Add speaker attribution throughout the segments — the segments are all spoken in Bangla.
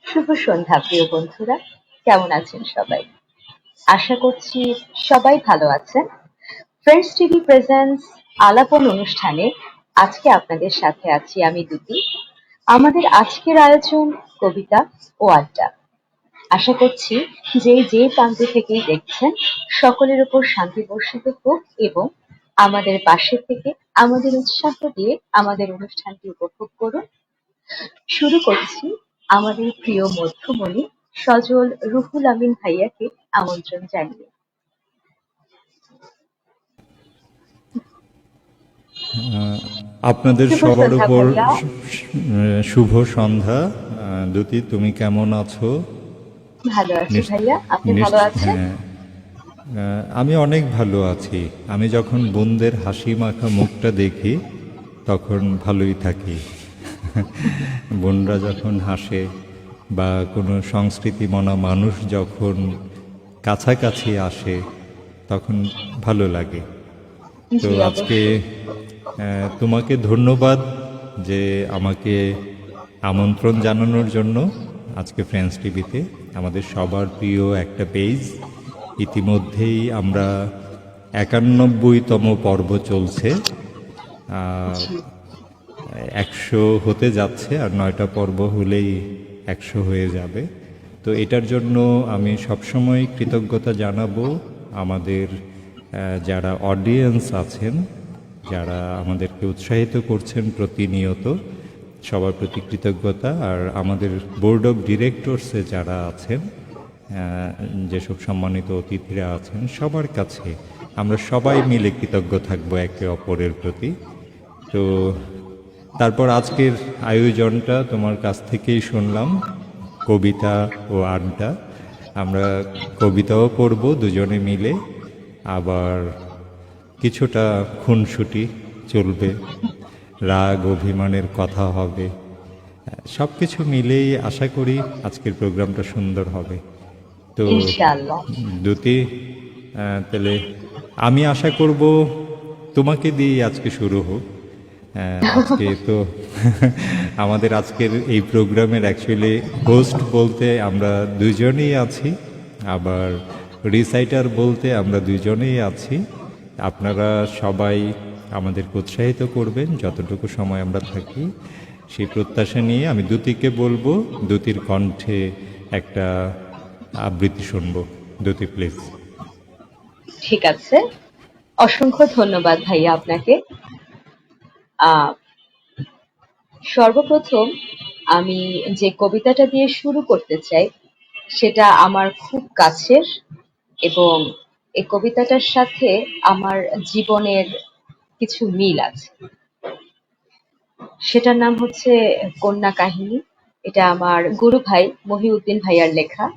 Speaker 1: শুভ সন্ধ্যা প্রিয় বন্ধুরা, কেমন আছেন সবাই? আশা করছি সবাই ভালো আছেন। ফ্রেন্ডস টিভি প্রেজেন্টস আলাপন অনুষ্ঠানে আজকে আপনাদের সাথে আছি আমি দুতি। আমাদের আজকের আয়োজন কবিতা ও আড্ডা। আশা করছি যে প্রান্ত থেকেই দেখছেন সকলের উপর শান্তি বর্ষিত হোক এবং আমাদের পাশে থেকে আমাদের উৎসাহ দিয়ে আমাদের অনুষ্ঠানটি উপভোগ করুন। শুরু করছি আমাদের প্রিয় মধ্যমণি সজল রুহুল আমিন ভাইয়াকে আমন্ত্রণ জানিয়ে।
Speaker 2: আপনাদের
Speaker 1: শুভ
Speaker 2: সবার
Speaker 1: সন্ধ্যা
Speaker 2: উপর
Speaker 1: ভাইয়া।
Speaker 2: শুভ সন্ধ্যা। দ্যুতি, তুমি কেমন আছো?
Speaker 1: ভালো আছি
Speaker 2: নিশ-
Speaker 1: ভাইয়া, আপনি ভালো আছেন?
Speaker 2: হ্যাঁ, আমি অনেক ভালো আছি। আমি যখন বোনদের হাসি মাখা মুখটা দেখি তখন ভালোই থাকি। বোনরা যখন হাসে বা কোনো সংস্কৃতিমনা মানুষ যখন কাছাকাছি আসে তখন ভালো লাগে। তো
Speaker 1: জি
Speaker 2: আজকে
Speaker 1: অবশ্যই।
Speaker 2: তোমাকে ধন্যবাদ যে আমাকে আমন্ত্রণ জানানোর জন্য। আজকে ফ্রেন্ডস টিভিতে আমাদের সবার প্রিয় একটা পেজ, ইতিমধ্যেই আমরা ৯১তম পর্ব চলছে,
Speaker 1: জি
Speaker 2: ১০০ হতে যাচ্ছে, আর ৯টা পর্ব হলেই ১০০ হয়ে যাবে। তো এটার জন্য আমি সবসময় কৃতজ্ঞতা জানাবো আমাদের যারা অডিয়েন্স আছেন, যারা আমাদেরকে উৎসাহিত করছেন প্রতিনিয়ত, সবার প্রতি কৃতজ্ঞতা। আর আমাদের বোর্ড অফ ডিরেক্টরসে যারা আছেন, যেসব সম্মানিত অতিথিরা আছেন, সবার কাছে আমরা সবাই মিলে কৃতজ্ঞ থাকবো একে অপরের প্রতি। তো তারপর আজকের আয়োজনটা তোমার কাছ থেকেই শুনলাম, কবিতা ও আড্ডা। আমরা কবিতাও পড়ব দুজনে মিলে, আবার কিছুটা খুনসুটি চলবে, রাগ অভিমানের কথা হবে। সব কিছু মিলেই আশা করি আজকের প্রোগ্রামটা সুন্দর হবে। তো
Speaker 1: ইনশাআল্লাহ।
Speaker 2: দ্যুতি, তাহলে আমি আশা করব তোমাকে দিয়েই আজকে শুরু হোক। আজকে তো আমাদের আজকের এই প্রোগ্রামের অ্যাকচুয়ালি হোস্ট বলতে আমরা দুজনেই আছি, আবার রিসাইটার বলতে আমরা দুজনেই আছি। আপনারা সবাই আমাদেরকে উৎসাহিত করবেন যতটুকু সময় আমরা থাকি, সেই প্রত্যাশা নিয়ে আমি দ্যুতিকে বলবো দ্যুতির কণ্ঠে একটা আবৃত্তি শুনবো। দ্যুতি প্লিজ।
Speaker 1: ঠিক আছে, অসংখ্য ধন্যবাদ ভাইয়া আপনাকে। আহ সর্বপ্রথম আমি যে কবিতাটা দিয়ে শুরু করতে চাই সেটা আমার খুব কাছের এবং এই কবিতাটার সাথে আমার জীবনের কিছু মিল আছে। সেটার নাম হচ্ছে কন্যা কাহিনী। এটা আমার গুরু ভাই মহিউদ্দিন ভাইয়ার লেখা।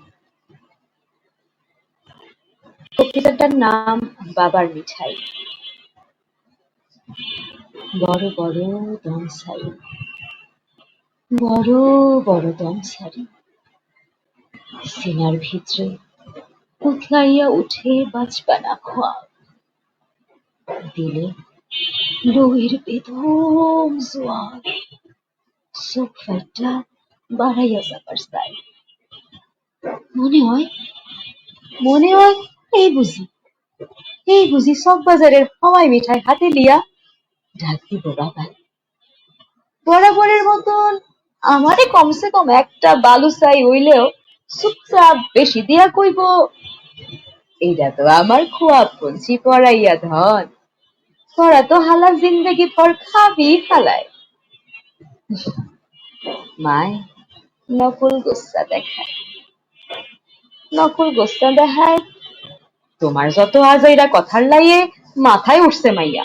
Speaker 1: কবিতাটার নাম বাবার মিঠাই। বড় বড় দম সারি, বড় বড় দম সারি, সিনার ভিতরে উথলাইয়া উঠে বাঁচবানা খোয়াব, দিলে লোহির বেদম জোয়ার, চোখ ফাইটা বাড়াইয়া যাবার চাই। মনে হয় মনে হয় এই বুঝি এই বুঝি সব বাজারের হাওয়াই মিঠাই হাতে লিয়া ডাক দিব বাবাই। বরাবরের মতন আমারে কমসে কম একটা বালুচাই হইলেও চুপচাপ বেশি দিয়া কইব, এইটা তো আমার খোয়াব পঞ্চি পড়াইয়া ধন, তোরা তো হালা জিন্দেগি ভর খাবি খালায়। মায় নকল গোস্সা দেখায়, নকল গোস্তা দেখায়। তোমার যত আজাইরা কথার লাইয়ে মাথায় উঠছে মাইয়া,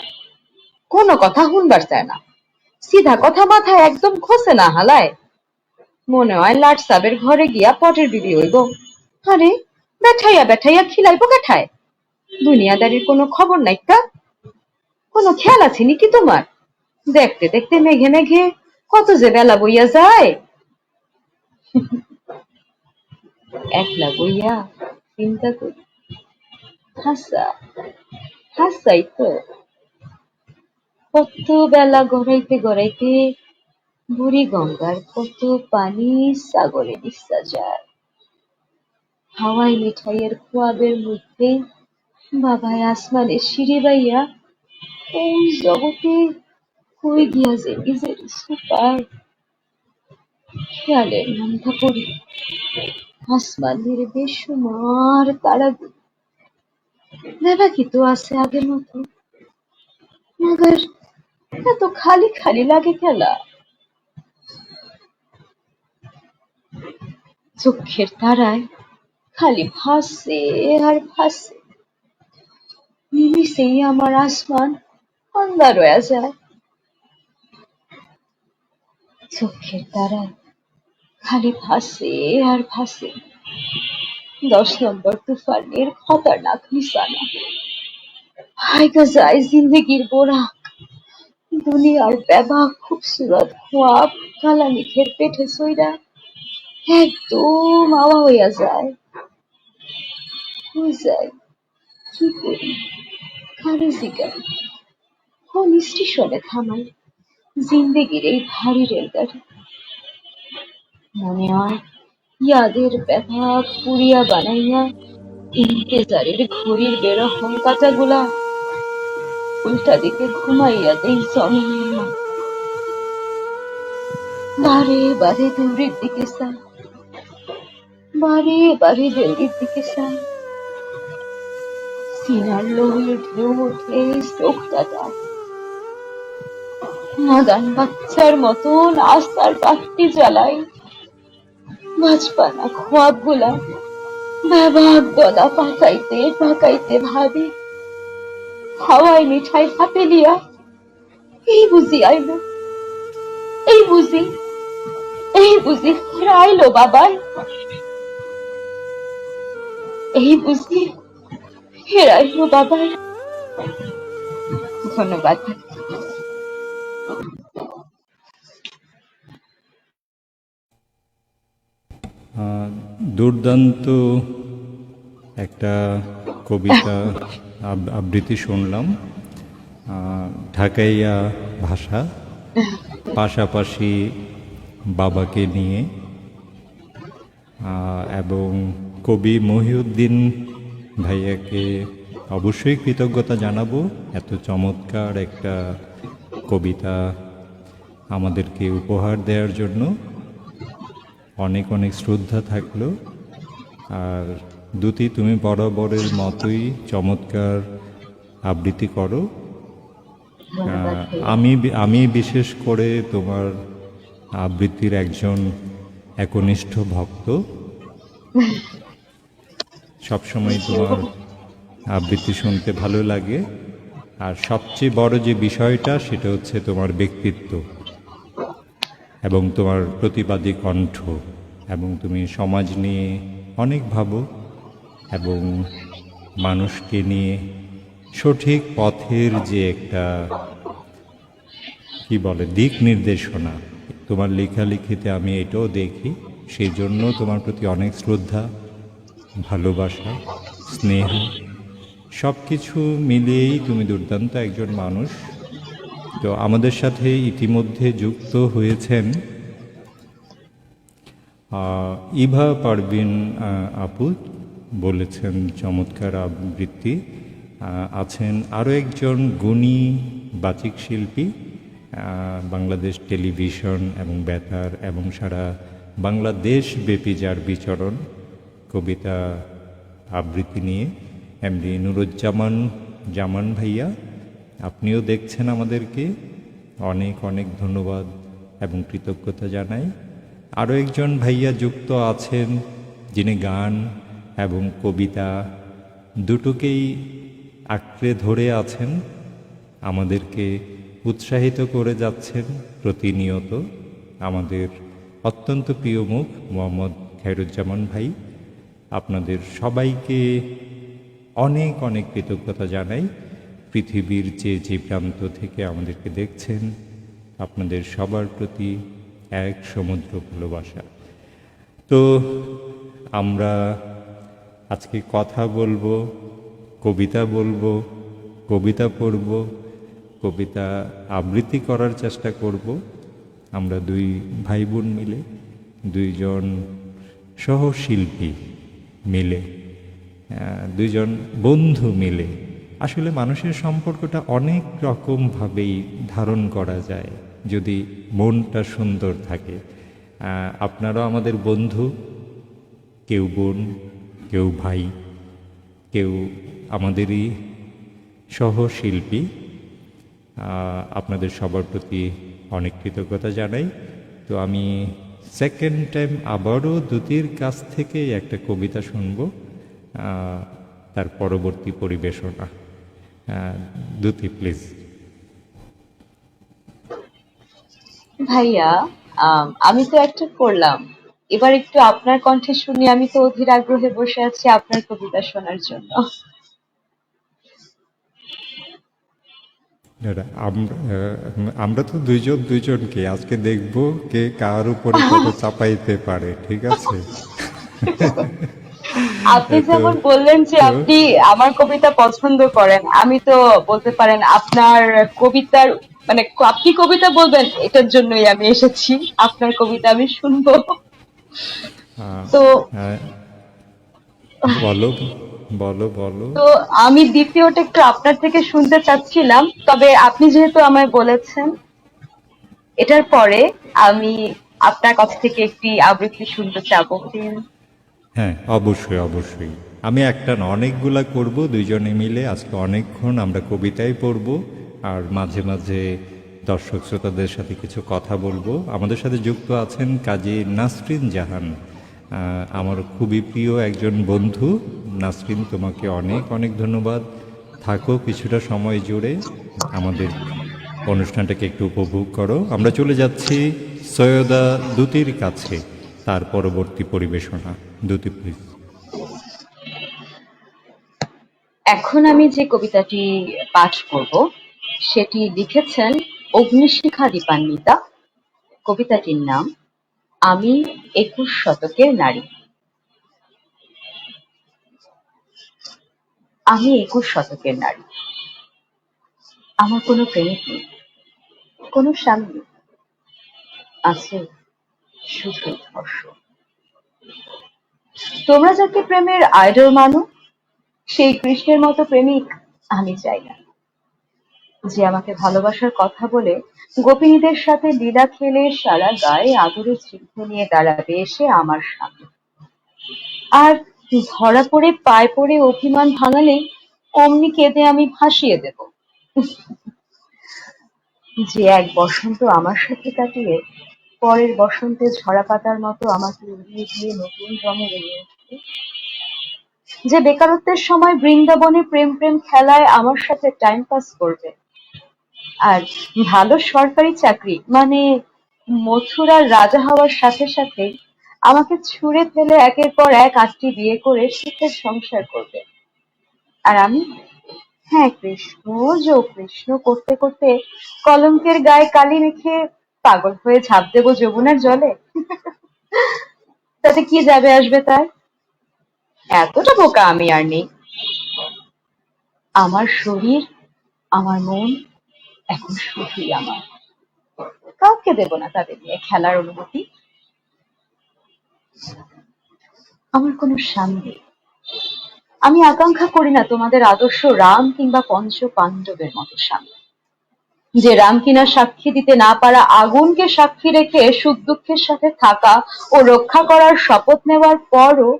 Speaker 1: কোনো কথা শুনবার চায় না, সিধা কথা মাথায় একদম খসে না হালায়। মনে হয় লাট সাবের ঘরে গিয়া পটের বিবি হইব। আরে বেঠাইয়া বেঠাইয়া খিলাইব কেঠায়? দুনিয়াদারির কোনো খবর নাই কা? কোনো খেয়াল আছে নাকি তোমার? দেখতে দেখতে মেঘে মেঘে কত যে বেলা বইয়া যায়। একলা বইয়া চিন্তা করি, হাসা হাসাই তো। কত বেলা গড়াইতে গড়াইতে বুড়ি গঙ্গার কত পানি সাগরে নিঃসা যায়। হাওয়াই মিঠাইয়ের খোয়াবের মধ্যে বাবায় আসমানের সিঁড়ি বাইয়া ওই জগতে কই গিয়া যে নিজের সুপার। খেয়ালের মনটা পড়ি আসমানের বেসুমার তারাগুলো দেবাকি তো আছে আগের মতো, মগর এত খালি খালি লাগে খেলা। চোখের তারায় খালি ভাসে আর ভাসে, নিমিষেই আমার আসমান অন্ধকার হয়ে যায়। চোখের তারায় খালি ভাসে আর ভাসে 10 নম্বর তুফানের খতরনাক নিশানা। হাইগা যায় জিন্দগির বোরাক, দুনিয়ার বেবাক খুবসুরত খোয়াব কালা মেঘের পেটে সইরা একদম আওয়া হইয়া যায়। কই যাই, কি করি, কারে জিগাই, কোন স্টেশনে থামাই জিন্দেগির এই ভারী রেলগাড়ি? মনে হয় ইয়াদের ব্যথা পুড়িয়া বানাইয়া ইন্তেজারের ঘড়ির বেরহম কাঁটাগুলা উল্টা দিকে ঘুমাইয়া দেই জমিনের মা। বারে বারে দৌড়ের দিকে চাই, বারে বারে দৌড়ের দিকে চাই। সিনার লোহের ঢেউ ওঠে চোখটা ডাক, নাদান বাচ্চার মতন আস্তার বাতি জ্বালাই। বাজপানা খোয়াব গুলা বেবাক দলা পাকাইতে পাকাইতে ভাবি হাওয়ায় মিঠাই হাতে লিয়া এই বুঝি আইলো, এই বুঝি, এই বুঝি ফিরে আইলো বাবাই, এই বুঝি ফিরে আইলো বাবাই। ধন্যবাদ।
Speaker 2: দুর্দান্ত একটা কবিতা আবৃত্তি শুনলাম, ঢাকাইয়া ভাষা, পাশাপাশি বাবাকে নিয়ে, এবং কবি মহিউদ্দিন ভাইয়াকে অবশ্যই কৃতজ্ঞতা জানাবো এত চমৎকার একটা কবিতা আমাদেরকে উপহার দেওয়ার জন্য। অনেক অনেক শ্রদ্ধা থাকলো। আর দুতি, তুমি বরাবরের মতোই চমৎকার আবৃত্তি করো। আমি বিশেষ করে তোমার আবৃত্তির একজন একনিষ্ঠ ভক্ত। সবসময় তোমার আবৃত্তি শুনতে ভালো লাগে। আর সবচেয়ে বড় যে বিষয়টা সেটা হচ্ছে তোমার ব্যক্তিত্ব এবং তোমার প্রতিবাদী কণ্ঠ, এবং তুমি সমাজ নিয়ে অনেক ভাবো এবং মানুষকে নিয়ে সঠিক পথের যে একটা কি বলে দিক নির্দেশনা তোমার লেখালেখিতে আমি এটাও দেখি। সেই জন্য তোমার প্রতি অনেক শ্রদ্ধা, ভালোবাসা, স্নেহ, সব কিছু মিলিয়েই তুমি দুর্দান্ত একজন মানুষ। তো আমাদের সাথে ইতিমধ্যে যুক্ত হয়েছেন ইভা পারভিন আপু, বলেছেন চমৎকার আবৃত্তি। আছেন আরও একজন গুণী বাচিক শিল্পী, বাংলাদেশ টেলিভিশন এবং বেতার এবং সারা বাংলাদেশ ব্যাপী যার বিচরণ কবিতা আবৃত্তি নিয়ে, এমডি নুরুজ্জামান জামান ভাইয়া, আপনিও দেখছেন আমাদেরকে, অনেক অনেক ধন্যবাদ এবং কৃতজ্ঞতা জানাই। আরও একজন ভাইয়া যুক্ত আছেন যিনি গান এবং কবিতা দুটোকেই আঁকড়ে ধরে আছেন, আমাদেরকে উৎসাহিত করে যাচ্ছেন প্রতিনিয়ত। আমাদের অত্যন্ত প্রিয় মুখ মোহাম্মদ খায়রুজ্জামান ভাই, আপনাদের সবাইকে অনেক অনেক কৃতজ্ঞতা জানাই। পৃথিবীর যে প্রান্ত থেকে আমাদেরকে দেখছেন, আপনাদের সবার প্রতি এক সমুদ্র ভালোবাসা। তো আমরা আজকে কথা বলবো, কবিতা বলবো, কবিতা পড়ব, কবিতা আবৃত্তি করার চেষ্টা করব। আমরা দুই ভাই বোন মিলে, দুইজন সহশিল্পী মিলে, দুইজন বন্ধু মিলে। আসলে মানুষের সম্পর্কটা অনেক রকমভাবেই ধারণ করা যায় যদি মনটা সুন্দর থাকে। আপনারাও আমাদের বন্ধু, কেউ বোন, কেউ ভাই, কেউ আমাদেরই সহশিল্পী। আপনাদের সবার প্রতি অনেক কৃতজ্ঞতা জানাই। তো আমি সেকেন্ড টাইম আবারও দ্যুতির কাছ থেকে একটা কবিতা শুনব, তার পরবর্তী পরিবেশনা। দ্যুতি প্লিজ।
Speaker 1: ভাইয়া, আমি তো একটা করলাম, এবার একটু আপনার কণ্ঠে শুনি। আমি তো অধীর আগ্রহে বসে আছি আপনার কবিতা শোনার জন্য।
Speaker 2: আমরা তো দুইজন দুইজনকে আজকে দেখব কে কার উপরে কত চাপাইতে পারে, ঠিক আছে?
Speaker 1: আপনি
Speaker 2: তো
Speaker 1: যেমন বললেন যে
Speaker 2: তো
Speaker 1: আপনি আমার কবিতা পছন্দ করেন, আমি তো বলতে পারেন আপনার কবিতার মানে আপনি কবিতা বলবেন এটার জন্যই আমি এসেছি। আপনার কবিতা আমি শুনবো।
Speaker 2: আহ,
Speaker 1: তো
Speaker 2: আহ, বলো বলো বলো।
Speaker 1: তো আমি দ্বিতীয়টা একটু আপনার থেকে শুনতে চাচ্ছিলাম, তবে আপনি যেহেতু আমায় বলেছেন, এটার পরে আমি আপনার কাছ থেকে একটি আবৃত্তি শুনতে চাবো।
Speaker 2: হ্যাঁ, অবশ্যই অবশ্যই। আমি একটা না, অনেকগুলা করব দুইজনে মিলে। আজকে অনেকক্ষণ আমরা কবিতাই পড়ব, আর মাঝে মাঝে দর্শক শ্রোতাদের সাথে কিছু কথা বলবো। আমাদের সাথে যুক্ত আছেন কাজী নাসরিন জাহান, আমার খুবই প্রিয় একজন বন্ধু। নাসরিন, তোমাকে অনেক অনেক ধন্যবাদ। থাকো কিছুটা সময় জুড়ে, আমাদের অনুষ্ঠানটাকে একটু উপভোগ করো। আমরা চলে যাচ্ছি সৈয়দা দ্যুতির কাছে, তার পরবর্তী পরিবেশনা। দ্যুতি প্লিজ।
Speaker 1: এখন আমি যে কবিতাটি পাঠ করব সেটি লিখেছেন অগ্নিশিখা দীপান্বিতা। কবিতাটির নাম আমি ২১ শতকের নারী। আমি ২১ শতকের নারী। আমার কোনো প্রেমিক নেই, কোনো স্বামী নেই, আছে শুধু ধর্ষণ। তোমরা যাকে প্রেমের আইডল মানো, সেই কৃষ্ণের মতো প্রেমিক আমি চাই না, যে আমাকে ভালোবাসার কথা বলে গোপিনীদের সাথে লীলা খেলে সারা গায়ে আদরের চিহ্ন নিয়ে দাঁড়াবে এসে আমার সামনে, আর ধরা পড়ে পায়ে পড়ে অভিমান ভাঙালেই অমনি কেঁদে আমি ভাসিয়ে দেব। যে এক বসন্ত আমার সাথে কাটিয়ে পরের বসন্তে ঝরা পাতার মতো আমাকে উড়িয়ে দিয়ে নতুন রঙে রেঙে উঠবে। যে বেকারত্বের সময় বৃন্দাবনে প্রেম প্রেম খেলায় আমার সাথে টাইম পাস করবে, আর ভালো সরকারি চাকরি মানে মথুরার রাজা হওয়ার সাথে সাথে আমাকে ছুঁড়ে ফেলে একের পর এক ৮টি বিয়ে করে সুখের সংসার করবে। আর আমি, হ্যাঁ কৃষ্ণ, যো কৃষ্ণ করতে করতে কলঙ্কের গায়ে কালি মেখে পাগল হয়ে ঝাঁপ দেবো যমুনার জলে। তাতে কি যাবে আসবে তার? এতটা বোকা আমি আর নেই। আমার শরীর, আমার মন এখন শুধুই আমার। কাউকে দেব না তাদের নিয়ে খেলার অনুমতি। আমার কোনো স্বামী নেই। আমি আকাঙ্ক্ষা করি না তোমাদের আদর্শ রাম কিংবা পঞ্চ পাণ্ডবের মতো স্বামী, যে রাম কিনা সাক্ষী দিতে না পারা আগুনকে সাক্ষী রেখে সুখ দুঃখের সাথে থাকা ও রক্ষা করার শপথ নেওয়ার পরও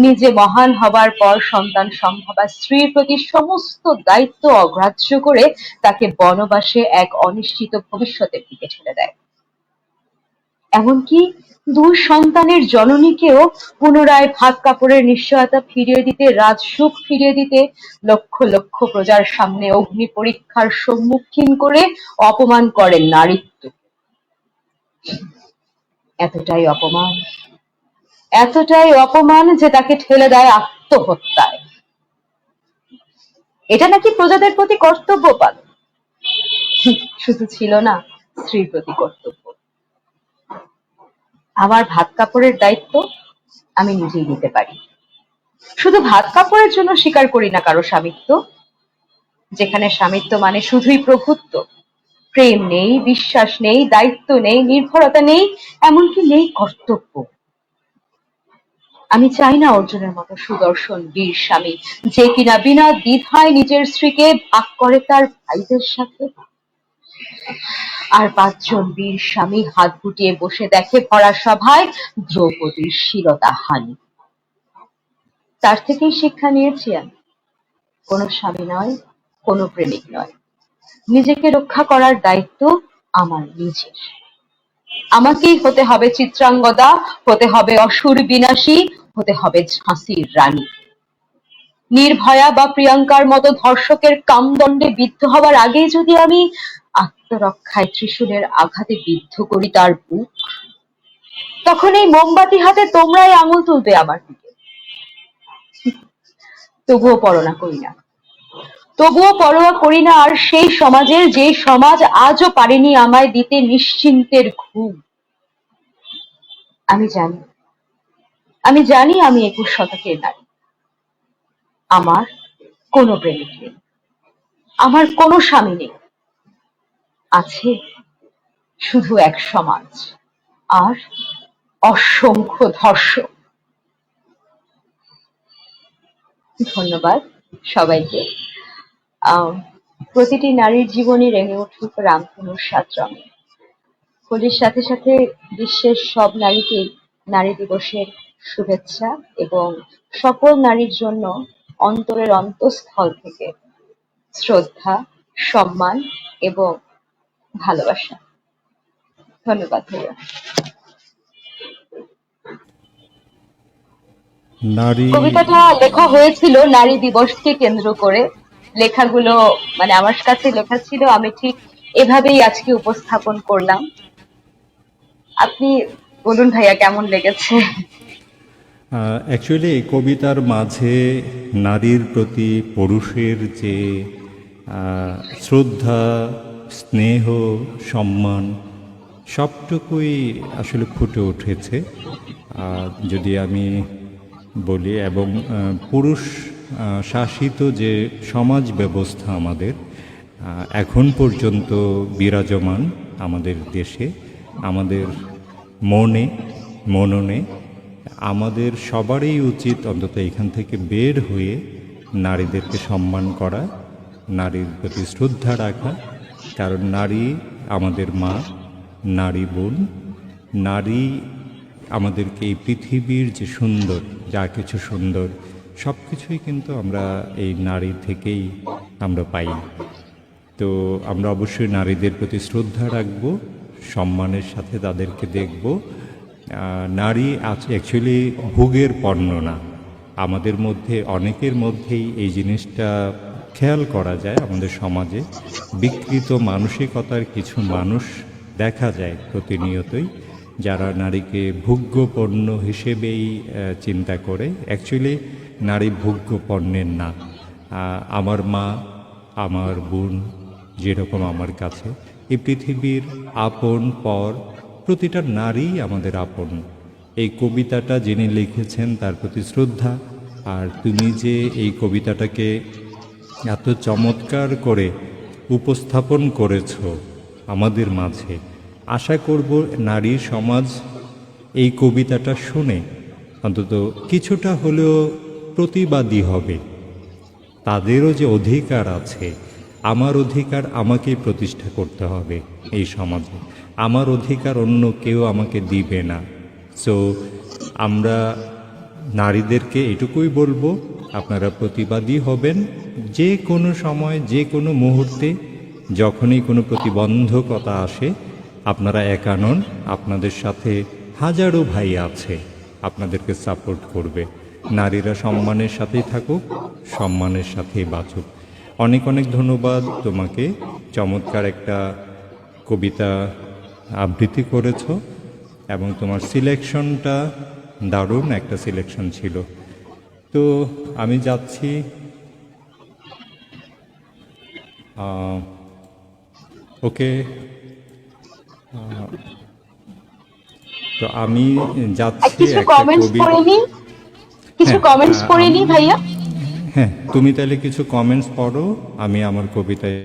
Speaker 1: নিজে মহান হবার পর সন্তান সম্ভবা স্ত্রীর প্রতি সমস্ত দায়িত্ব অগ্রাহ্য করে তাকে বনবাসে এক অনিশ্চিত ভবিষ্যতের দিকে ঠেলে দেয়। এমনকি দুই সন্তানের জননীকেও পুনরায় ভাত কাপড়ের নিশ্চয়তা ফিরিয়ে দিতে, রাজসুখ ফিরিয়ে দিতে লক্ষ লক্ষ প্রজার সামনে অগ্নি পরীক্ষার সম্মুখীন করে অপমান করেন নারীত্ব। এতটাই অপমান, এতটাই অপমান যে তাকে ঠেলে দেয় আত্মহত্যায়। এটা নাকি প্রজাদের প্রতি কর্তব্য পালন। শুধু ছিল না স্ত্রীর প্রতি কর্তব্য। আমার ভাত কাপড়ের দায়িত্ব আমি নিজেই নিতে পারি। শুধু ভাত কাপড়ের জন্য স্বীকার করি না কারো স্বামিত্ব, যেখানে স্বামিত্ব মানে শুধুই প্রভুত্ব, প্রেম নেই, বিশ্বাস নেই, দায়িত্ব নেই, নির্ভরতা নেই, এমনকি নেই কর্তব্য। আমি চাই না অর্জুনের মতো সুদর্শন বীর স্বামী, যে কিনা বিনা দ্বিধায় নিজের স্ত্রীকে ভাগ করে তার ভাইদের সাথে। আর 5 জন বীর স্বামী হাত গুটিয়ে বসে দেখে ভরা সভায় দ্রৌপদীর শিরতা হানি। তার থেকেই শিক্ষা নিয়েছি আমি, কোনো স্বামী নয়, কোনো প্রেমিক নয়, নিজেকে রক্ষা করার দায়িত্ব আমার নিজের। আমাকেই হতে হবে চিত্রাঙ্গদা, হতে হবে অসুর বিনাশী, হতে হবে ঝাঁসির রানী। নির্ভয়া বা প্রিয়াঙ্কার মতো ধর্ষকের কামদণ্ডে বিদ্ধ হবার আগেই যদি আমি আত্মরক্ষায় ত্রিশূলের আঘাতে বিদ্ধ করি তার বুক, তখন এই মোমবাতি হাতে তোমরাই আঙুল তুলবে আমার দিকে। তবুও পরোয়া করি না, তবুও পরোয়া করি না আর সেই সমাজের, যে সমাজ আজও পারেনি আমায় দিতে নিশ্চিন্তের ঘুম। আমি জানি, আমি জানি আমি 21 শতকের নারী। আমার কোনো প্রেমিক নেই, আমার কোনো স্বামী নেই, আছে শুধু এক সমাজ আর অসংখ্য ধর্ষক। ধন্যবাদ সবাইকে। প্রতিটি নারীর জীবনে রেঙে উঠুক রামধনুর 7 রঙে। হোলির সাথে সাথে বিশ্বের সব নারীকেই নারী দিবসের শুভেচ্ছা এবং সকল নারীর জন্য অন্তরের অন্তঃস্থল থেকে শ্রদ্ধা, সম্মান এবং ভালোবাসা। ধন্যবাদ ভাইয়া।
Speaker 2: নারী
Speaker 1: কবিতাটা লেখা হয়েছিল নারী দিবসকে কেন্দ্র করে। লেখাগুলো মানে আমার কাছে লেখা ছিল, আমি ঠিক এভাবেই আজকে উপস্থাপন করলাম। আপনি বলুন ভাইয়া কেমন লেগেছে?
Speaker 2: অ্যাকচুয়ালি এই কবিতার মাঝে নারীর প্রতি পুরুষের যে শ্রদ্ধা, স্নেহ, সম্মান সবটুকুই আসলে ফুটে উঠেছে। যদি আমি বলি, এবং পুরুষ শাসিত যে সমাজ ব্যবস্থা আমাদের এখন পর্যন্ত বিরাজমান আমাদের দেশে, আমাদের মননে আমাদের সবারই উচিত অন্তত এখান থেকে বের হয়ে নারীদেরকে সম্মান করা, নারীর প্রতি শ্রদ্ধা রাখা। কারণ নারী আমাদের মা, নারী বোন, নারী আমাদেরকে এই পৃথিবীর যে সুন্দর, যা কিছু সুন্দর সব কিছুই কিন্তু আমরা এই নারী থেকেই আমরা পাই। তো আমরা অবশ্যই নারীদের প্রতি শ্রদ্ধা রাখব, সম্মানের সাথে তাদেরকে দেখব। নারী অ্যাকচুয়ালি ভোগের পণ্য না। আমাদের মধ্যে অনেকের মধ্যেই এই জিনিসটা খেয়াল করা যায়। আমাদের সমাজে বিকৃত মানসিকতার কিছু মানুষ দেখা যায় প্রতিনিয়তই, যারা নারীকে ভোগ্য পণ্য হিসেবেই চিন্তা করে। অ্যাকচুয়ালি নারী ভোগ্য পণ্যের না। আমার মা, আমার বোন যেরকম আমার কাছে, এই পৃথিবীর আপন পর প্রতিটা নারী আমাদের আপন। এই কবিতাটা যিনি লিখেছেন তার প্রতি শ্রদ্ধা। আর তুমি যে এই কবিতাটাকে এত চমৎকার করে উপস্থাপন করেছ আমাদের মাঝে, আশা করব নারী সমাজ এই কবিতাটা শুনে অন্তত কিছুটা হলেও প্রতিবাদী হবে। তাদেরও যে অধিকার আছে, আমার অধিকার আমাকেই প্রতিষ্ঠা করতে হবে এই সমাজে, আমার অধিকার অন্য কেউ আমাকে দিবে না। সো আমরা নারীদেরকে এটুকুই বলবো, আপনারা প্রতিবাদী হবেন যে কোনো সময়, যে কোনো মুহূর্তে, যখনই কোনো প্রতিবন্ধকতা আসে আপনারা একা নন, আপনাদের সাথে হাজারো ভাই আছে, আপনাদেরকে সাপোর্ট করবে। নারীরা সম্মানের সাথেই থাকুক, সম্মানের সাথেই বাঁচুক। অনেক অনেক ধন্যবাদ তোমাকে, চমৎকার একটা কবিতা আবৃত্তি করেছ এবং তোমার সিলেকশনটা দারুণ একটা সিলেকশন ছিল। তো আমি যাচ্ছি, ওকে, তো আমি যাচ্ছি
Speaker 1: কিছু
Speaker 2: একটা
Speaker 1: কমেন্টস
Speaker 2: কবি।
Speaker 1: পড়ে নি, কিছু
Speaker 2: হ্যাঁ,
Speaker 1: কমেন্টস পড়ে নি ভাইয়া।
Speaker 2: হ্যাঁ, তুমি তাহলে কিছু কমেন্টস পড়ো, আমি আমার কবিতায়।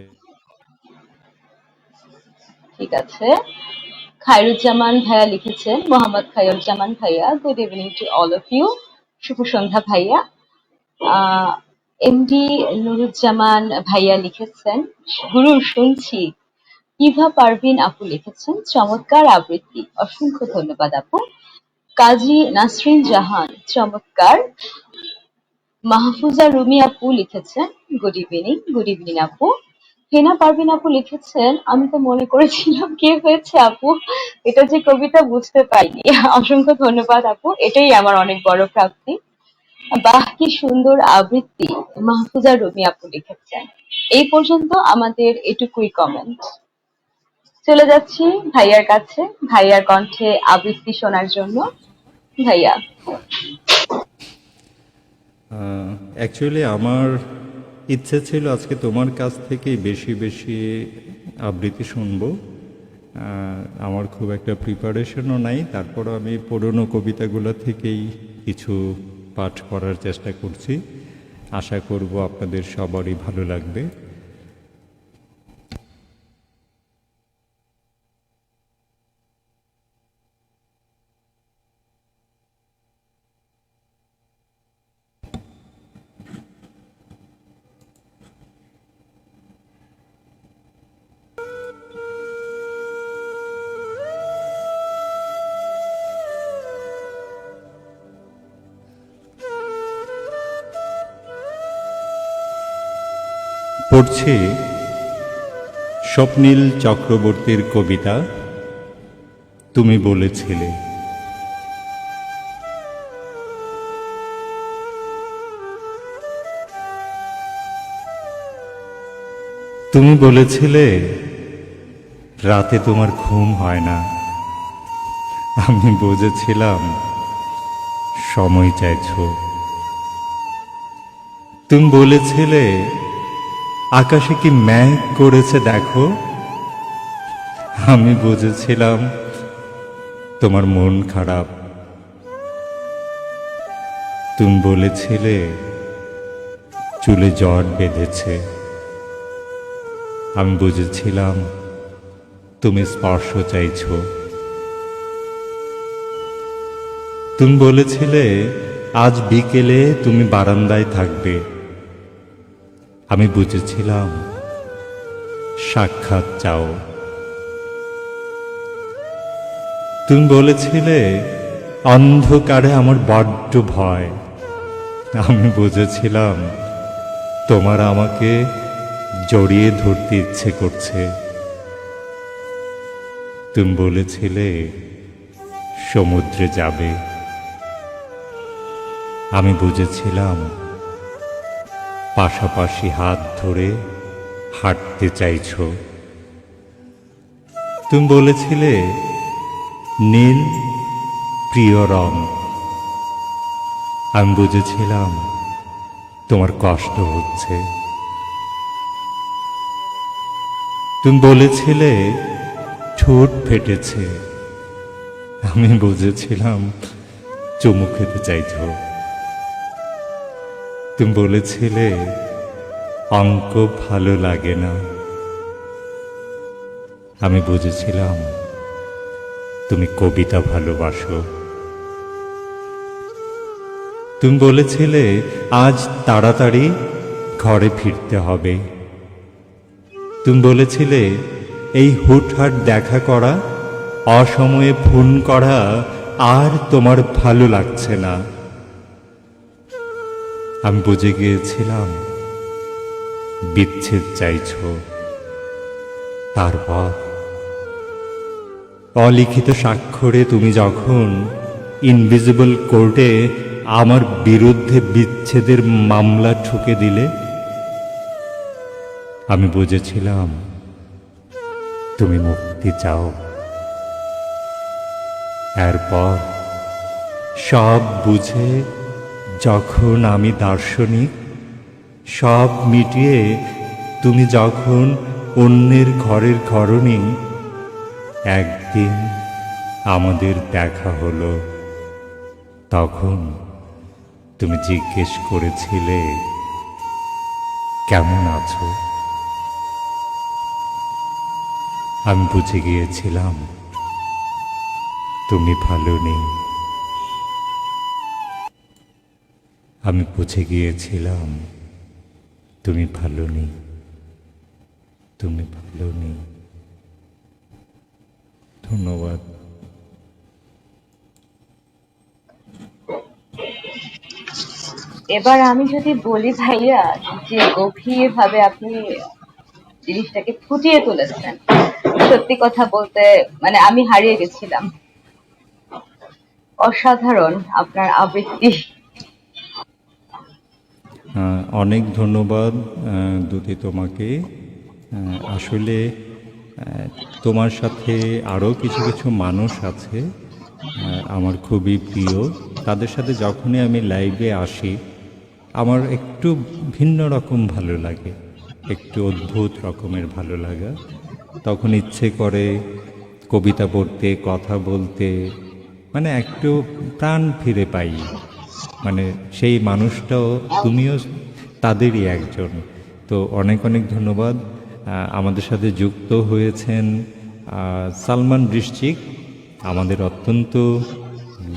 Speaker 1: ঠিক আছে। খায়রুজ্জামান ভাইয়া লিখেছেন, মোহাম্মদ খায়রুজ্জামান ভাইয়া, good evening to all of you. শুভ সন্ধ্যা ভাইয়া। এমডি নুরুজ্জামান ভাইয়া লিখেছেন, গুরু শুনছি। ইভা পারভিন আপু লিখেছেন, চমৎকার আবৃত্তি, অসংখ্য ধন্যবাদ আপু। কাজী নাসরিন জাহান, চমৎকার। মাহফুজা রুমি আপু লিখেছেন, গুড ইভিনিং আপু। হেনা পারভিন আপু লিখেছেন, আমি তো মনে করেছিলাম কে হয়েছে আপু, এটা যে কবিতা বুঝতে পাইনি। অসংখ্য ধন্যবাদ আপু, এটাই আমার অনেক বড় প্রাপ্তি। বাহ কি সুন্দর আবৃত্তি, মাহফুজা রুমি আপু লিখেছেন। এই পর্যন্ত আমাদের এটুকুই কমেন্ট। চলে যাচ্ছি ভাইয়ার কাছে, ভাইয়ার কণ্ঠে আবৃত্তি শোনার জন্য। ভাইয়া।
Speaker 2: অ্যাকচুয়ালি আমার ইচ্ছে ছিল আজকে তোমার কাছ থেকেই বেশি বেশি আবৃত্তি শুনবো। আমার খুব একটা প্রিপারেশনও নাই, তারপরও আমি পুরনো কবিতাগুলো থেকেই কিছু পাঠ করার চেষ্টা করছি। আশা করব আপনাদের সবারই ভালো লাগবে। পড়ছি স্বপ্নীল চক্রবর্তীর কবিতা, তুমি বলেছিলে। তুমি বলেছিলে রাতে তোমার ঘুম হয় না। আমি বুঝেছিলাম সময় চাইছো। তুমি বলেছিলে আকাশে কি মেঘ করেছে দেখো। আমি বুঝেছিলাম তোমার মন খারাপ। তুমি বলেছিলে চুলে জট বেঁধেছে। আমি বুঝেছিলাম তুমি স্পর্শ চাইছো। তুমি বলেছিলে আজ বিকেলে তুমি বারান্দায় থাকবে। আমি বুঝেছিলাম সাক্ষাৎ চাও। তুমি বলেছিলে অন্ধকারে আমার বড্ড ভয়। আমি বুঝেছিলাম তোমার আমাকে জড়িয়ে ধরতে ইচ্ছে করছে। তুমি বলেছিলে সমুদ্রে যাবে। আমি বুঝেছিলাম পাশাপাশি হাত ধরে হাঁটতে চাইছো। তুমি বলেছিলে নীল প্রিয় রং। আমি বুঝেছিলাম তোমার কষ্ট হচ্ছে। তুমি বলেছিলে ঠোঁট ফেটেছে। আমি বুঝেছিলাম চুমু খেতে চাইছো। তুমি বলেছিলে অঙ্ক ভালো লাগে না। আমি বুঝেছিলাম তুমি কবিতা ভালোবাসো। তুমি বলেছিলে আজ তাড়াতাড়ি ঘরে ফিরতে হবে। তুমি বলেছিলে এই হুটহাট দেখা করা, অসময়ে ফোন করা আর তোমার ভালো লাগছে না। আমি বুঝে গিয়েছিলাম বিচ্ছেদ চাইছো। তারপর অলিখিত স্বাক্ষরে তুমি যখন ইনভিজিবল কোর্টে আমার বিরুদ্ধে বিচ্ছেদের মামলা ঠুকে দিলে, আমি বুঝেছিলাম তুমি মুক্তি চাও। এরপর সব বুঝে যখন আমি দার্শনিক, সব মিটিয়ে তুমি যখন অন্যের ঘরের ঘরণী, একদিন আমাদের দেখা হলো। তখন তুমি জিজ্ঞেস করেছিলে কেমন আছো। আমি বুঝে গিয়েছিলাম তুমি ভালো নেই। আমি বুঝে গিয়েছিলাম তুমি ভালো নেই, তুমি ভালো নেই। ধন্যবাদ।
Speaker 1: এবার আমি যদি বলি ভাইয়া, যে গভীর ভাবে আপনি জিনিসটাকে ফুটিয়ে তুলেছেন, সত্যি কথা বলতে মানে আমি হারিয়ে গেছিলাম। অসাধারণ আপনার আবৃত্তি।
Speaker 2: অনেক ধন্যবাদ দ্যুতি তোমাকে। আসলে তোমার সাথে আরও কিছু কিছু মানুষ আছে আমার খুবই প্রিয়। তাদের সাথে যখনই আমি লাইভে আসি আমার একটু ভিন্ন রকম ভালো লাগে, একটু অদ্ভুত রকমের ভালো লাগা। তখন ইচ্ছে করে কবিতা পড়তে, কথা বলতে, মানে একটু প্রাণ ফিরে পাই। মানে সেই মানুষটাও তুমিও তাদেরই একজন। তো অনেক অনেক ধন্যবাদ। আমাদের সাথে যুক্ত হয়েছেন সালমান বৃশ্চিক, আমাদের অত্যন্ত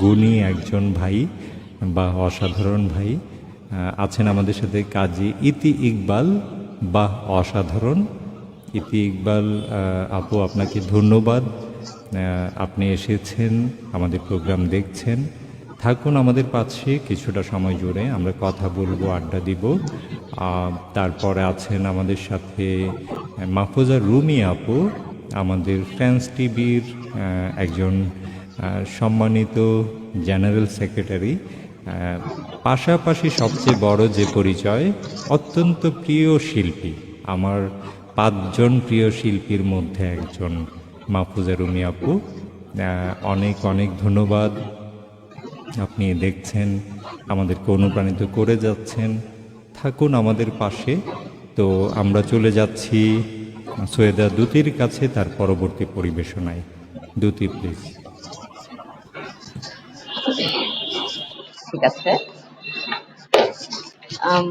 Speaker 2: গুণী একজন ভাই বা অসাধারণ ভাই। আছেন আমাদের সাথে কাজী ইতি ইকবাল বা অসাধারণ। ইতি ইকবাল আপু, আপনাকে ধন্যবাদ। আপনি এসেছেন, আমাদের প্রোগ্রাম দেখছেন। থাকুন আমাদের পাশে কিছুটা সময় জুড়ে, আমরা কথা বলবো, আড্ডা দিব। তারপরে আছেন আমাদের সাথে মাহফুজা রুমি আপু, আমাদের ফ্রান্স টিভির একজন সম্মানিত জেনারেল সেক্রেটারি। পাশাপাশি সবচেয়ে বড় যে পরিচয়, অত্যন্ত প্রিয় শিল্পী, আমার 5 জন প্রিয় শিল্পীর মধ্যে একজন মাহফুজা রুমি আপু। অনেক অনেক ধন্যবাদ। আপনি দেখছেন, আমাদেরকে অনুপ্রাণিত করে যাচ্ছেন। থাকুন আমাদের পাশে। তো আমরা চলে যাচ্ছি সৈয়দা দ্যুতির কাছে তার পরবর্তী পরিবেশনায়। দ্যুতি প্লিজ।
Speaker 1: ঠিক আছে। আম,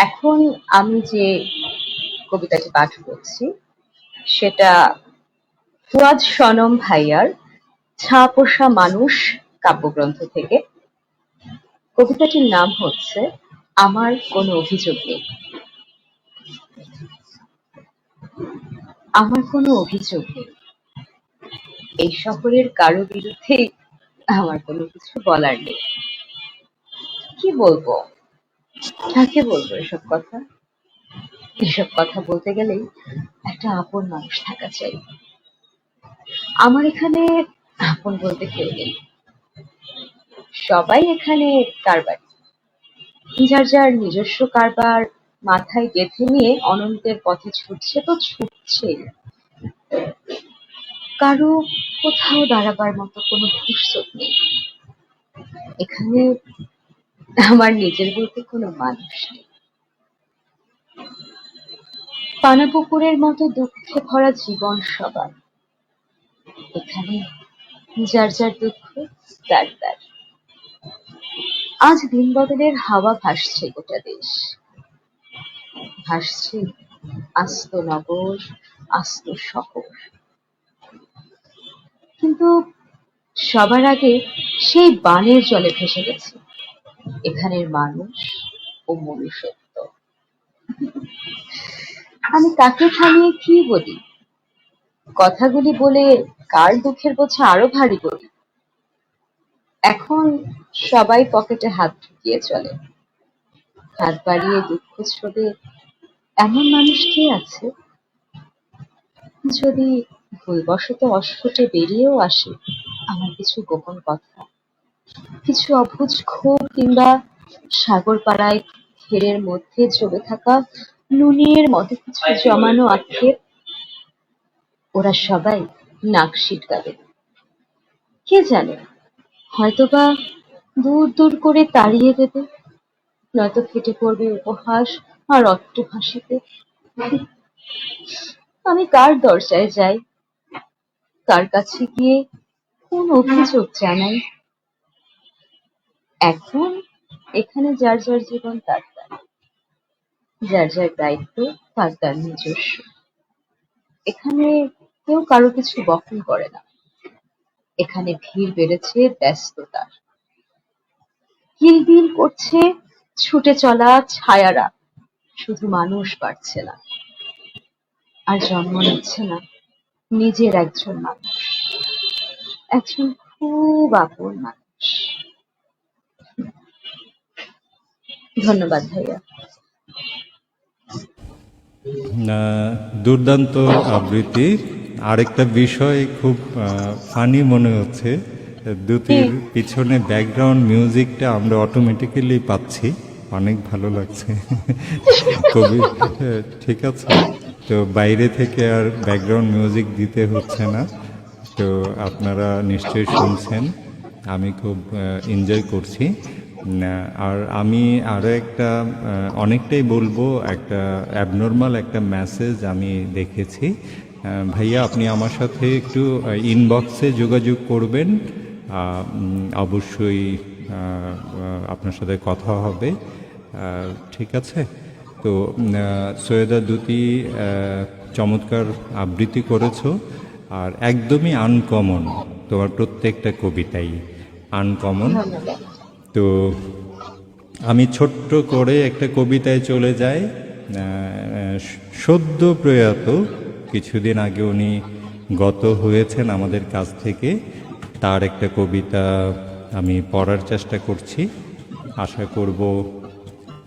Speaker 1: এখন আমি যে কবিতাটি পাঠ করছি সেটা ফুয়াদ সনম ভাইয়ার ছা পোষা মানুষ কাব্যগ্রন্থ থেকে। কবিতাটির নাম হচ্ছে আমার কোনো অভিযোগ নেই। আমার কোনো অভিযোগ নেই, এই শহরের কারো বিরুদ্ধেই আমার কোনো কিছু বলার নেই। কি বলবো, কাকে বলবো এসব কথা? এসব কথা বলতে গেলেই একটা আপন মানুষ থাকা চাই। আমার এখানে আপন বলতে কেউ নেই। সবাই এখানে কারবারি, যার যার নিজস্ব কারবার মাথায় গেঁথে নিয়ে অনন্তের পথে ছুটছে তো ছুটছেই। কারো কোথাও দাঁড়াবার মতো কোনো ফুরসত নেই এখানে। আমার নিজের বলতে কোনো মানুষ নেই। পানাপুকুরের মতো দুঃখে ভরা জীবন সবার। এখানে যার যার দুঃখ তার তার। আজ দিন বদলের হাওয়া ভাসছে গোটা দেশ, ভাসছে আস্ত নগর, আস্ত শহর। কিন্তু সবার আগে সেই বানের জলে ভেসে গেছে এখানের মানুষ ও মনুষ্যত্ব। আমি কাকে থামিয়ে কি বলি, কথাগুলি বলে কার দুঃখের বোঝা আরো ভারী করি। এখন সবাই পকেটে হাত ঢুকিয়ে চলে, হাত বাড়িয়ে দুঃখ ছড়ে এমন মানুষ কে আছে যদি ভুলবশত অস্ফুটে বেরিয়েও আসে আমার কিছু গোপন কথা, কিছু অবুঝ ক্ষোভ, কিংবা সাগর পাড়ায় ঘেরের মধ্যে জমে থাকা নুনের মতো কিছু জমানো আক্ষেপ, ওরা সবাই নাক সিটকাবে। কে জানে, হয়তোবা দূর দূর করে তাড়িয়ে দেবে, নয়তো ফেটে পড়বে উপহাস আর অট্টহাসিতে। আমি কার দরজায় যাই, কার কাছে গিয়ে কোন অভিযোগ জানাই? এখন এখানে যার যার জীবন তার তার, যার যার দায়িত্ব তার তার নিজস্ব। এখানে কেউ কারো কিছু বহন করে না। এখানে ভিড় বেড়েছে ব্যস্ততার, কিলবিল করছে ছুটে চলা ছায়ারা, শুধু মানুষ বাড়ছে না, আর জন্ম নিচ্ছে না নিজের একজন মানুষ, একজন খুব আপন মানুষ। ধন্যবাদ ভাইয়া।
Speaker 2: দুর্দান্ত আবৃত্তি। আরেকটা বিষয় খুব ফানি মনে হচ্ছে, দুটির পিছনে ব্যাকগ্রাউন্ড মিউজিকটা আমরা অটোমেটিক্যালি পাচ্ছি, অনেক ভালো লাগছে। কবি ঠিক আছে, তো বাইরে থেকে আর ব্যাকগ্রাউন্ড মিউজিক দিতে হচ্ছে না, তো আপনারা নিশ্চয়ই শুনছেন, আমি খুব এনজয় করছি। আর আমি আরও একটা অনেকটাই বলবো, একটা অ্যাবনর্মাল একটা মেসেজ আমি দেখেছি। ভাইয়া আপনি আমার সাথে একটু ইনবক্সে যোগাযোগ করবেন, অবশ্যই আপনার সাথে কথা হবে, ঠিক আছে? তো সৈয়দা দুটি চমৎকার আবৃত্তি করেছো, আর একদমই আনকমন, তোমার প্রত্যেকটা কবিতাই আনকমন।
Speaker 1: ধন্যবাদ।
Speaker 2: তো আমি ছোট্ট করে একটা কবিতায় চলে যাই। সদ্য প্রয়াত, কিছুদিন আগে উনি গত হয়েছেন আমাদের কাছ থেকে, তার একটা কবিতা আমি পড়ার চেষ্টা করছি, আশা করব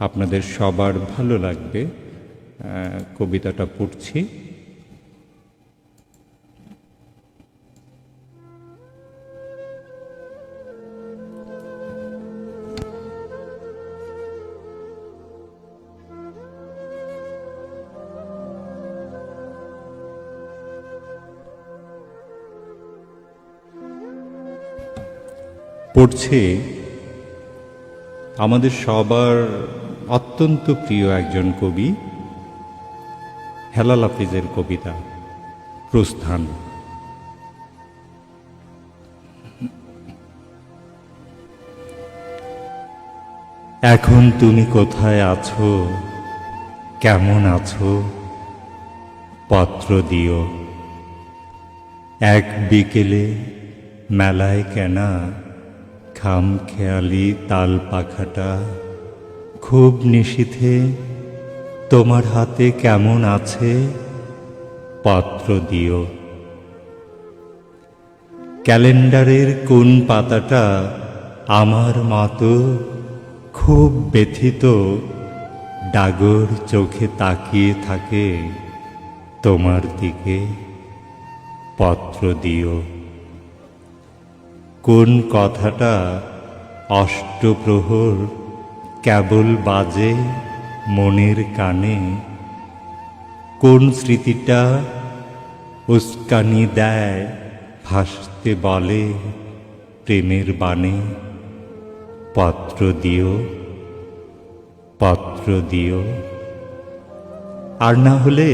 Speaker 2: আপনাদের সবার ভালো লাগবে। কবিতাটা পড়ছি। পড়ছে আমাদের সবার অত্যন্ত প্রিয় একজন কবি, হেলাল হাফিজের কবিতা প্রস্থান। এখন তুমি কোথায় আছো, কেমন আছো, পত্র দিও। এক বিকেলে মেলায় কেনা খামখেয়ালি তাল পাখাটা, খুব নিশীথে তোমার হাতে কেমন আছে, পত্র দিও। ক্যালেন্ডারের কোন পাতাটা আমার মতো খুব ব্যথিত, ডাগর চোখে তাকিয়ে থাকে তোমার দিকে, পত্র দিও। কোন কথাটা অষ্টপ্রহর কেবল বাজে মনের কানে, কোন স্মৃতিটা উস্কানি দেয় ভাসতে বলে প্রেমের বাণে, পত্র দিও, পত্র দিও। আর না হলে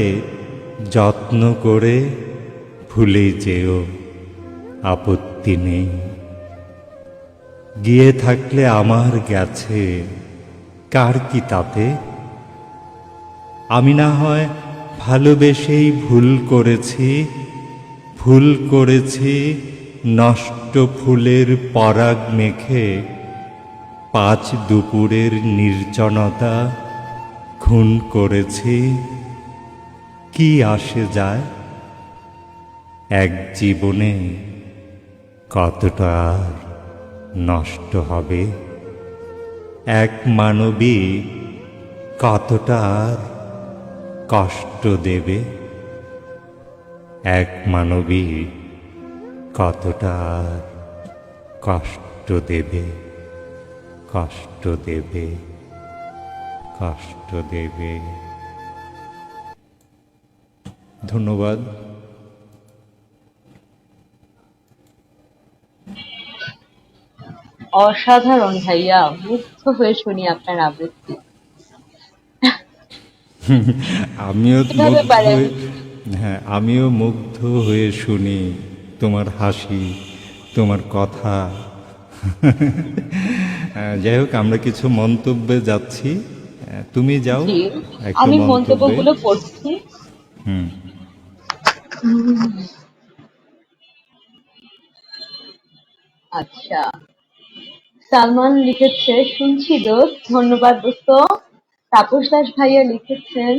Speaker 2: যত্ন করে ভুলে যেও, আপত্তি নেই। গিয়ে থাকলে আমার গেছে, কার কি তাতে? আমি না হয় ভালোবেসেই ভুল করেছি, ভুল করেছি নষ্ট ফুলের পরাগ মেখে, পাঁচ দুপুরের নির্জনতা খুন করেছি। কি আসে যায়, এক জীবনে কতটা আর নষ্ট হবে, এক মানবী কতটা আর কষ্ট দেবে এক মানবী, কতটা আর কষ্ট দেবে, কষ্ট দেবে, কষ্ট দেবে। ধন্যবাদ।
Speaker 1: অসাধারণ ভাইয়া, মুগ্ধ হয়ে শুনি আপনার আবৃত্তি।
Speaker 2: আমিও
Speaker 1: কিভাবে
Speaker 2: মুগ্ধ
Speaker 1: পারেন?
Speaker 2: হয়ে, হ্যাঁ আমিও মুগ্ধ হয়ে শুনি তোমার হাসি, তোমার কথা। যাই হোক, আমরা কিছু মন্তব্যে যাচ্ছি। তুমি যাও
Speaker 1: জি,
Speaker 2: একটু
Speaker 1: আমি
Speaker 2: মন্তব্যে।
Speaker 1: মন্তব্যগুলো পড়ছি।
Speaker 2: হুম।
Speaker 1: আচ্ছা, সালমান লিখেছে শুনছি দোস্ত, ধন্যবাদ দোস্ত। তাপস দাস ভাইয়া লিখেছেন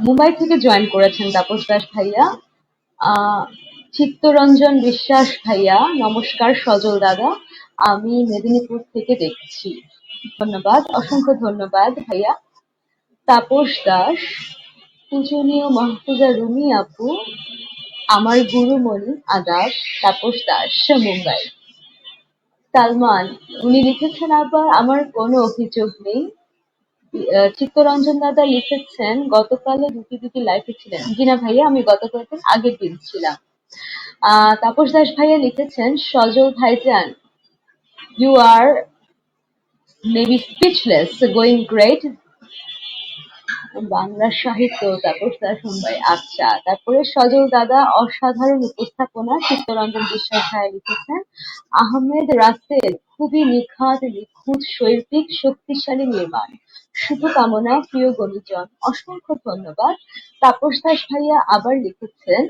Speaker 1: মুম্বাই থেকে জয়েন করেছেন তাপস দাস ভাইয়া। আহ চিত্তরঞ্জন বিশ্বাস ভাইয়া, নমস্কার সজল দাদা, আমি মেদিনীপুর থেকে দেখছি। ধন্যবাদ, অসংখ্য ধন্যবাদ ভাইয়া। তাপস দাস, পূজনীয় মাহফুজা রুমি আপু, আমার গুরুমণি আদাব, তাপস দাস, মুম্বাই। সালমান, উনি লিখেছেন আবার আমার কোনো অভিযোগ নেই। চিত্তরঞ্জন দাদা লিখেছেন গতকালও দুটি দুটি লাইফে ছিলেন। জি না ভাইয়া, আমি গত কয়েকদিন আগের দিন ছিলাম। তাপস দাস ভাইয়া লিখেছেন সজল ভাইজান, you are maybe speechless, going great. Bangla সাহিত্য, তাপস দাস মুম্বাই। আচ্ছা, তারপরে সজল দাদা, অসাধারণ উপস্থাপনা। চিত্তরঞ্জন বিশ্বাস ভাইয়া লিখেছেন আহমেদ রাসেল, খুবই নিখাদ, নিখুঁত, শৈল্পিক, শক্তিশালী নির্মাণ। শুভকামনা প্রিয় গণিজন, অসংখ্য ধন্যবাদ। তাপস দাস ভাইয়া আবার লিখেছেন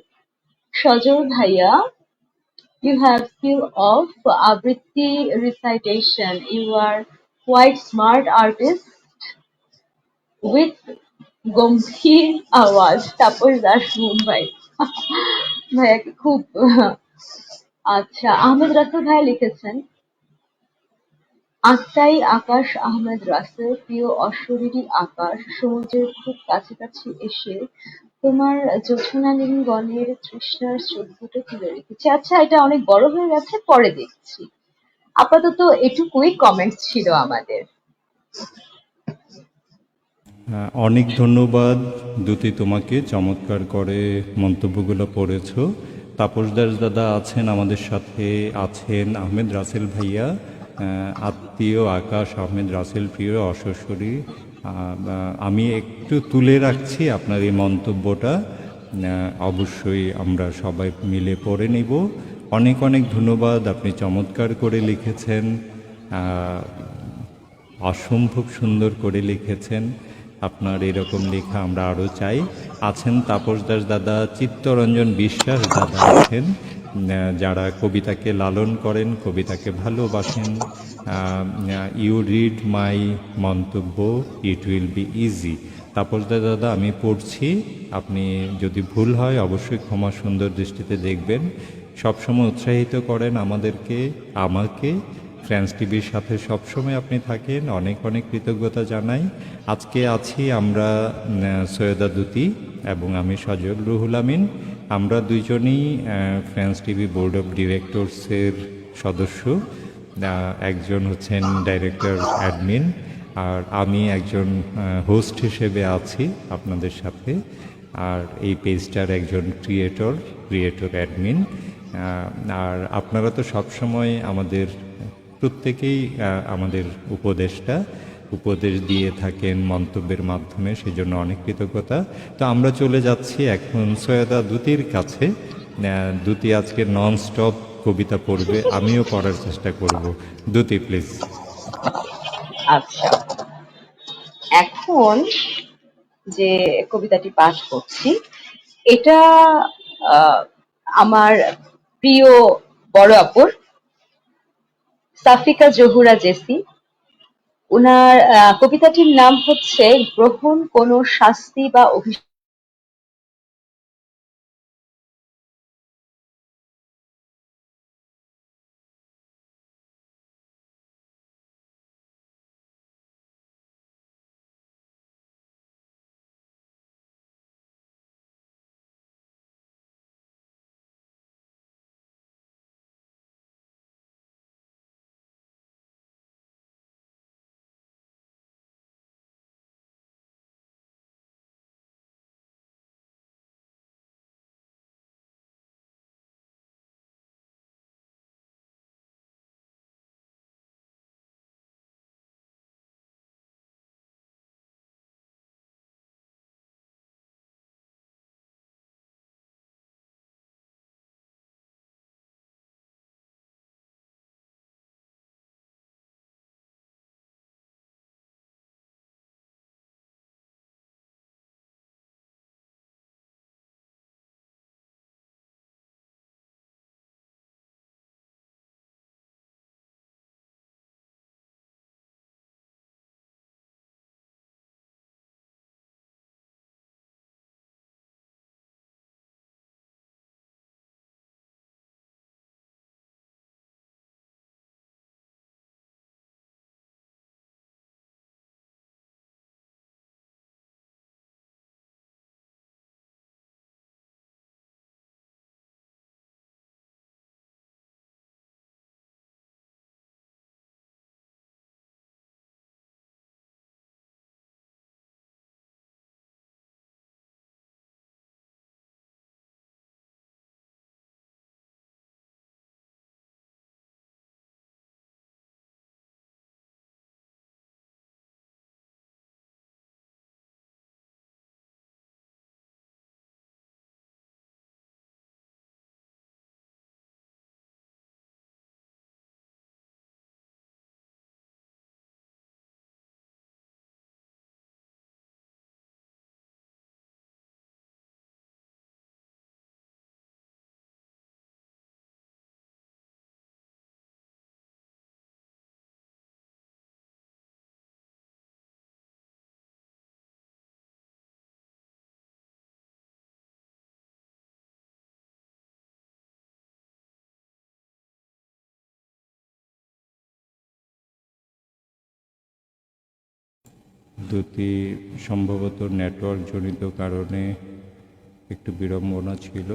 Speaker 1: সজল ভাইয়া, you have skill of abritti recitation. You are quite smart artist with গম্ভীর আওয়াজ। তাপস দাস মুম্বাই। ভাইয়াকে খুব আচ্ছা, আহমেদ রাসেল ভাইয়া লিখেছেন আত্মাই আকাশ, আহমেদ রাসেল, প্রিয় অশরীরী আকাশ, সমুদ্রের খুব কাছাকাছি এসে তোমার জ্যোৎস্নালিঙ্গনের তৃষ্ণার চোখদুটো তুলে রেখেছি। আচ্ছা, এটা অনেক বড় হয়ে গেছে, পরে দেখছি। আপাতত এটুকুই কমেন্ট ছিল আমাদের।
Speaker 2: অনেক ধন্যবাদ দ্যুতি, তোমাকে চমৎকার করে মন্তব্যগুলো পড়েছো। তাপস দাস দাদা আছেন আমাদের সাথে, আছেন আহমেদ রাসেল ভাইয়া, আত্মীয় আকাশ, আহমেদ রাসেল প্রিয় অশ্বশ্বরী। আমি একটু তুলে রাখছি আপনার এই মন্তব্যটা, অবশ্যই আমরা সবাই মিলে পড়ে নিব। অনেক অনেক ধন্যবাদ, আপনি চমৎকার করে লিখেছেন, অসম্ভব সুন্দর করে লিখেছেন। আপনার এরকম লেখা আমরা আরও চাই। আছেন তাপস দাস দাদা, চিত্তরঞ্জন বিশ্বাস দাদা আছেন, যারা কবিতাকে লালন করেন, কবিতাকে ভালোবাসেন। ইউ রিড মাই মন্তব্য, it will be easy. Tapas দাদা, আমি পড়ছি, আপনি যদি ভুল হয় অবশ্যই ক্ষমা সুন্দর দৃষ্টিতে দেখবেন। সবসময় উৎসাহিত করেন আমাদেরকে, আমাকে। ফ্রেন্ডস টিভির সাথে সবসময় আপনি থাকেন, অনেক অনেক কৃতজ্ঞতা জানাই। আজকে আছি আমরা সৈয়দা দ্যুতি এবং আমি সজল রুহুল আমিন। আমরা দুইজনই ফ্রেন্ডস টিভি বোর্ড অফ ডিরেক্টরসের সদস্য। একজন হচ্ছেন ডাইরেক্টর অ্যাডমিন, আর আমি একজন হোস্ট হিসেবে আছি আপনাদের সাথে। আর এই পেজটার একজন ক্রিয়েটর অ্যাডমিন। আর আপনারা তো সবসময় আমাদের প্রত্যেকেই আমাদের উপদেশ দিয়ে থাকেন মন্তব্যের মাধ্যমে, সেজন্য অনেক কৃতজ্ঞতা। তো আমরা চলে যাচ্ছি এখন সৈয়দা দ্যুতির কাছে। দ্যুতি আজকে নন স্টপ কবিতা পড়বে, আমিও পড়ার চেষ্টা করব। দ্যুতি প্লিজ।
Speaker 1: আচ্ছা, এখন যে কবিতাটি পাঠ করছি এটা আমার প্রিয় বড় আপুর, সাফিকা জহুরা জেসি। উনার কবিতাটির নাম হচ্ছে গ্রহণ কোনো শাস্তি বা অভিশাপ
Speaker 2: দুটি সম্ভবত নেটওয়ার্ক জনিত কারণে একটু বিড়ম্বনা ছিল।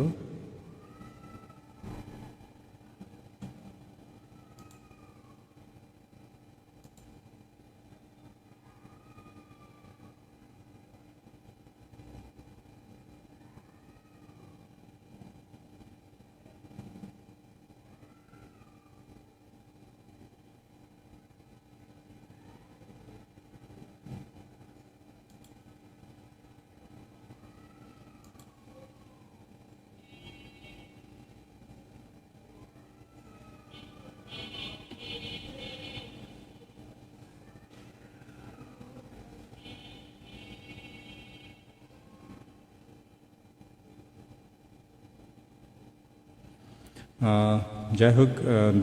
Speaker 2: যাই হোক,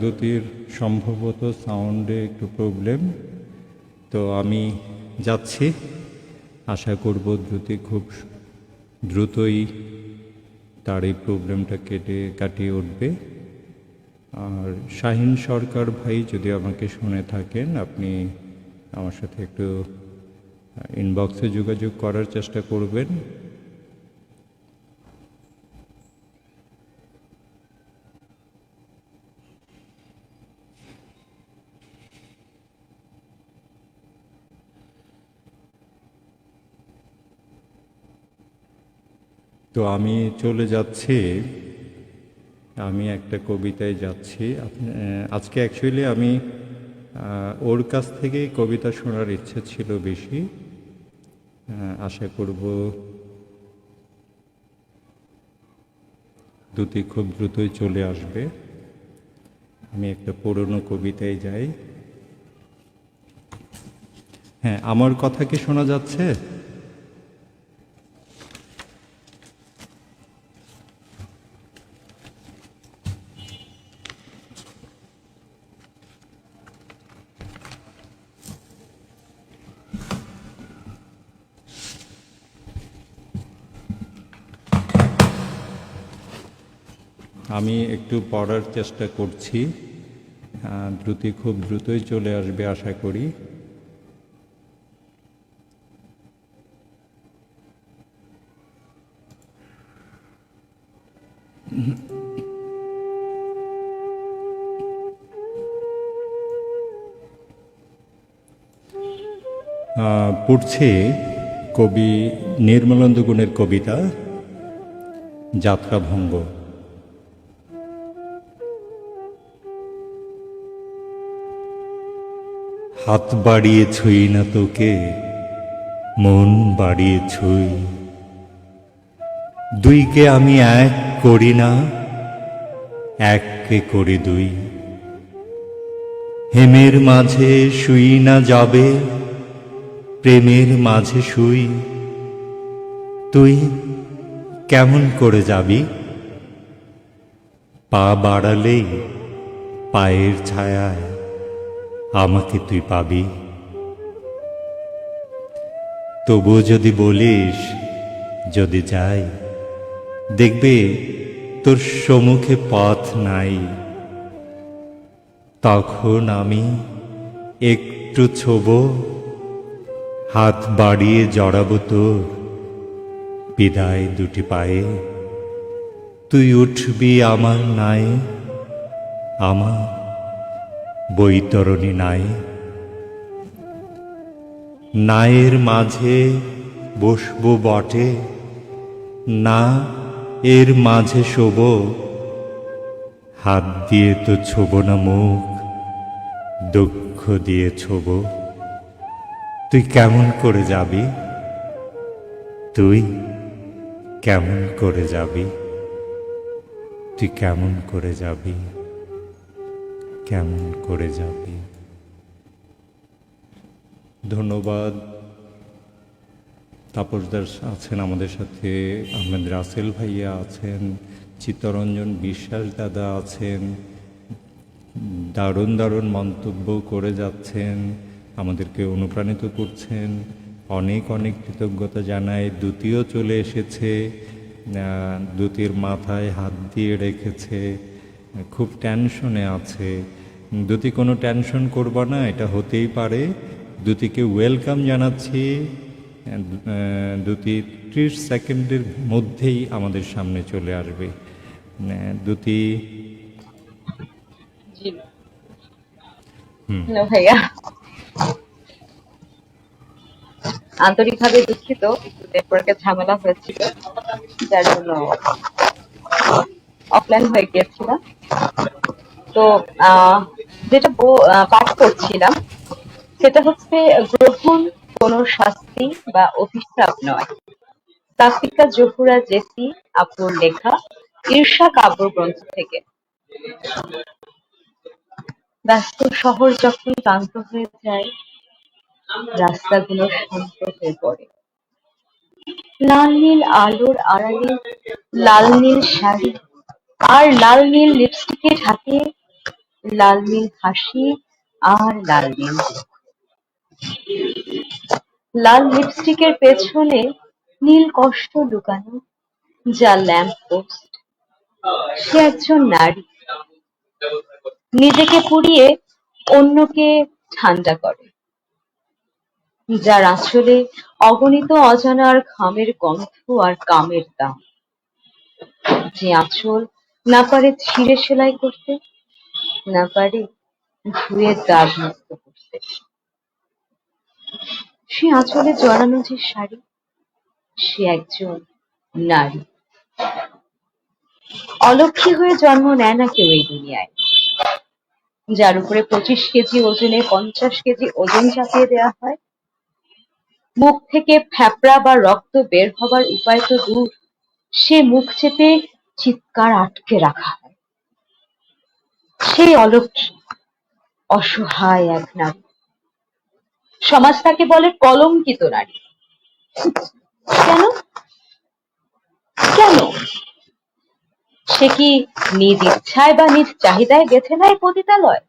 Speaker 2: দুটির সম্ভবত সাউন্ডে একটু প্রবলেম, তো আমি যাচ্ছি। আশা করব দ্রুতি খুব দ্রুতই তার এই প্রবলেমটা কাটিয়ে উঠবে। আর শাহিন সরকার ভাই, যদি আমাকে শুনে থাকেন, আপনি আমার সাথে একটু ইনবক্সে যোগাযোগ করার চেষ্টা করবেন। তো আমি চলে যাচ্ছি, আমি একটা কবিতায় যাচ্ছি। আজকে অ্যাকচুয়ালি আমি ওর কাছ থেকেই কবিতা শোনার ইচ্ছে ছিল বেশি। আশা করব দুটি খুব দ্রুতই চলে আসবে। আমি একটা পুরনো কবিতায় যাই। হ্যাঁ, আমার কথা কি শোনা যাচ্ছে? আমি একটু পড়ার চেষ্টা করছি। দ্রুতি খুব দ্রুতই চলে আসবে আশা করি। পড়ছে কবি নির্মলেন্দু গুণের কবিতা যাত্রাভঙ্গ। হাত বাড়িয়ে ছুঁই না তোকে, মন বাড়িয়ে ছুঁই, দুইকে আমি এক করি না, এককে করি দুই। হেমের মাঝে শুই না যাবে, প্রেমের মাঝে শুই, তুই কেমন করে যাবি? পা বাড়ালেই পায়ের ছায়ায় আমাকে তুই পাবি। তবু যদি বলিস যদি যাই, দেখবে তোর সম্মুখে পথ নাই। তখন আমি একটু ছোবো, হাত বাড়িয়ে জড়াবো তোর বিদায় দুটি পায়ে। তুই উঠবি আমার নাই, আমার বৈতরণী নাই। নায়ের মাঝে বসবো বটে, না এর মাঝে শোব, হাত দিয়ে তো ছোব না মুখ, দুঃখ দিয়ে ছোব। তুই কেমন করে যাবি? তুই কেমন করে যাবি? তুই কেমন করে যাবি? কেমন করে যাবি? ধন্যবাদ। তাপসদার আছেন আমাদের সাথে, আহমেদ রাসেল ভাইয়া আছেন, চিত্তরঞ্জন বিশ্বাস দাদা আছেন, দারুণ দারুণ মন্তব্য করে যাচ্ছেন, আমাদেরকে অনুপ্রাণিত করছেন। অনেক অনেক কৃতজ্ঞতা জানাই। দ্যুতিও চলে এসেছে, দ্যুতির মাথায় হাত দিয়ে রেখেছে, খুব টেনশনে আছে। দ্যুতি কোনো টেনশন করবা না, এটা হতেই পারে। দ্যুতিকে ওয়েলকাম জানাচ্ছি। দ্যুতি 30 সেকেন্ডের মধ্যেই আমাদের সামনে চলে আসবে। দ্যুতি।
Speaker 1: জি হ্যালো ভাইয়া, আন্তরিকভাবে দুঃখিত, একটু নেটওয়ার্কের ঝামেলা হয়েছিল যার জন্য অফলাইন হয়ে গিয়েছিলাম। তো যেটা পাঠ করছিলাম সেটা হচ্ছে, গ্রহণ কোনো শাস্তি বা অভিশাপ নয়। তাফিকা জহুরা জেসি আপুর লেখা ঈর্ষা কাব্যগ্রন্থ থেকে। ব্যস্ত শহর যখন ক্লান্ত হয়ে যায়, রাস্তাগুলো শান্ত হয়ে পড়ে। লাল নীল আলোর আড়ালে লাল নীল শাড়ি আর লাল নীল লিপস্টিকে ঢাকে লাল নীল হাসি আর লাল নীল লাল লিপস্টিকের পেছনে নীল কষ্ট লুকানো, যা ল্যাম্প পোস্ট। সে একজন নারী, নিজেকে পুড়িয়ে অন্যকে ঠান্ডা করে, যার আঁচলে অগণিত অজানার ঘামের গন্ধ আর কামের দাম। যে আঁচল না পারে ছিঁড়ে সেলাই করতে, না পারে ধুয়ে দাগ মুক্ত করতে। সে আঁচলে জড়ানো যে শাড়ি, সে একজন নারী। অলক্ষী হয়ে জন্ম নেয় না কেউ এই দুনিয়ায়, যার উপরে 25 কেজি ওজনে 50 কেজি ওজন চাপিয়ে দেওয়া হয়। মুখ থেকে ফ্যাপড়া বা রক্ত বের হবার উপায় তো দূর, সে মুখ চেপে চিৎকার আটকে রাখা হয়। সেই অলক্ষী, অসহায় এক নারী। সমাজ তাকে বলে কলঙ্কিত নারী। কেন? কেন? সে কি নিজ ইচ্ছায় বা নিজ চাহিদায় বেছে নেয় পতিতালয়?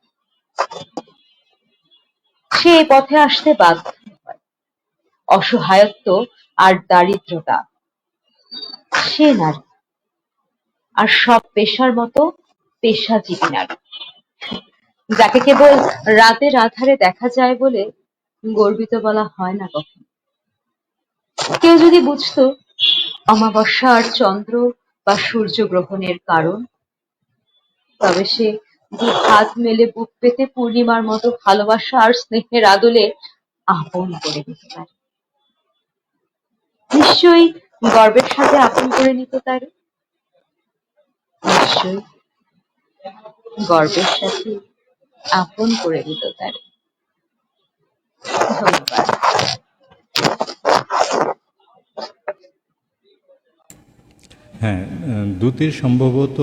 Speaker 1: সে এই পথে আসতে বাধ্য হয়। অসহায়ত্ব আর দারিদ্রতা। সে নারী, আর সব পেশার মতো পেশাজীবী নারী, যাকে কেবল রাতের আধারে দেখা যায় বলে গর্বিত বলা হয় না কখনো। কেউ যদি বুঝতো অমাবস্যা আর চন্দ্র বা সূর্যগ্রহণের কারণ, তবে সে হাত মেলে বুক পেতে পূর্ণিমার মতো ভালোবাসা আর স্নেহের আদলে আপন করে নিতে পারে। নিশ্চয়ই গর্বের সাথে আপন করে নিতে পারে। নিশ্চয়ই গর্বের সাথে আপন করে নিতে পারে। ধন্যবাদ।
Speaker 2: হ্যাঁ, দ্যুতির সম্ভবত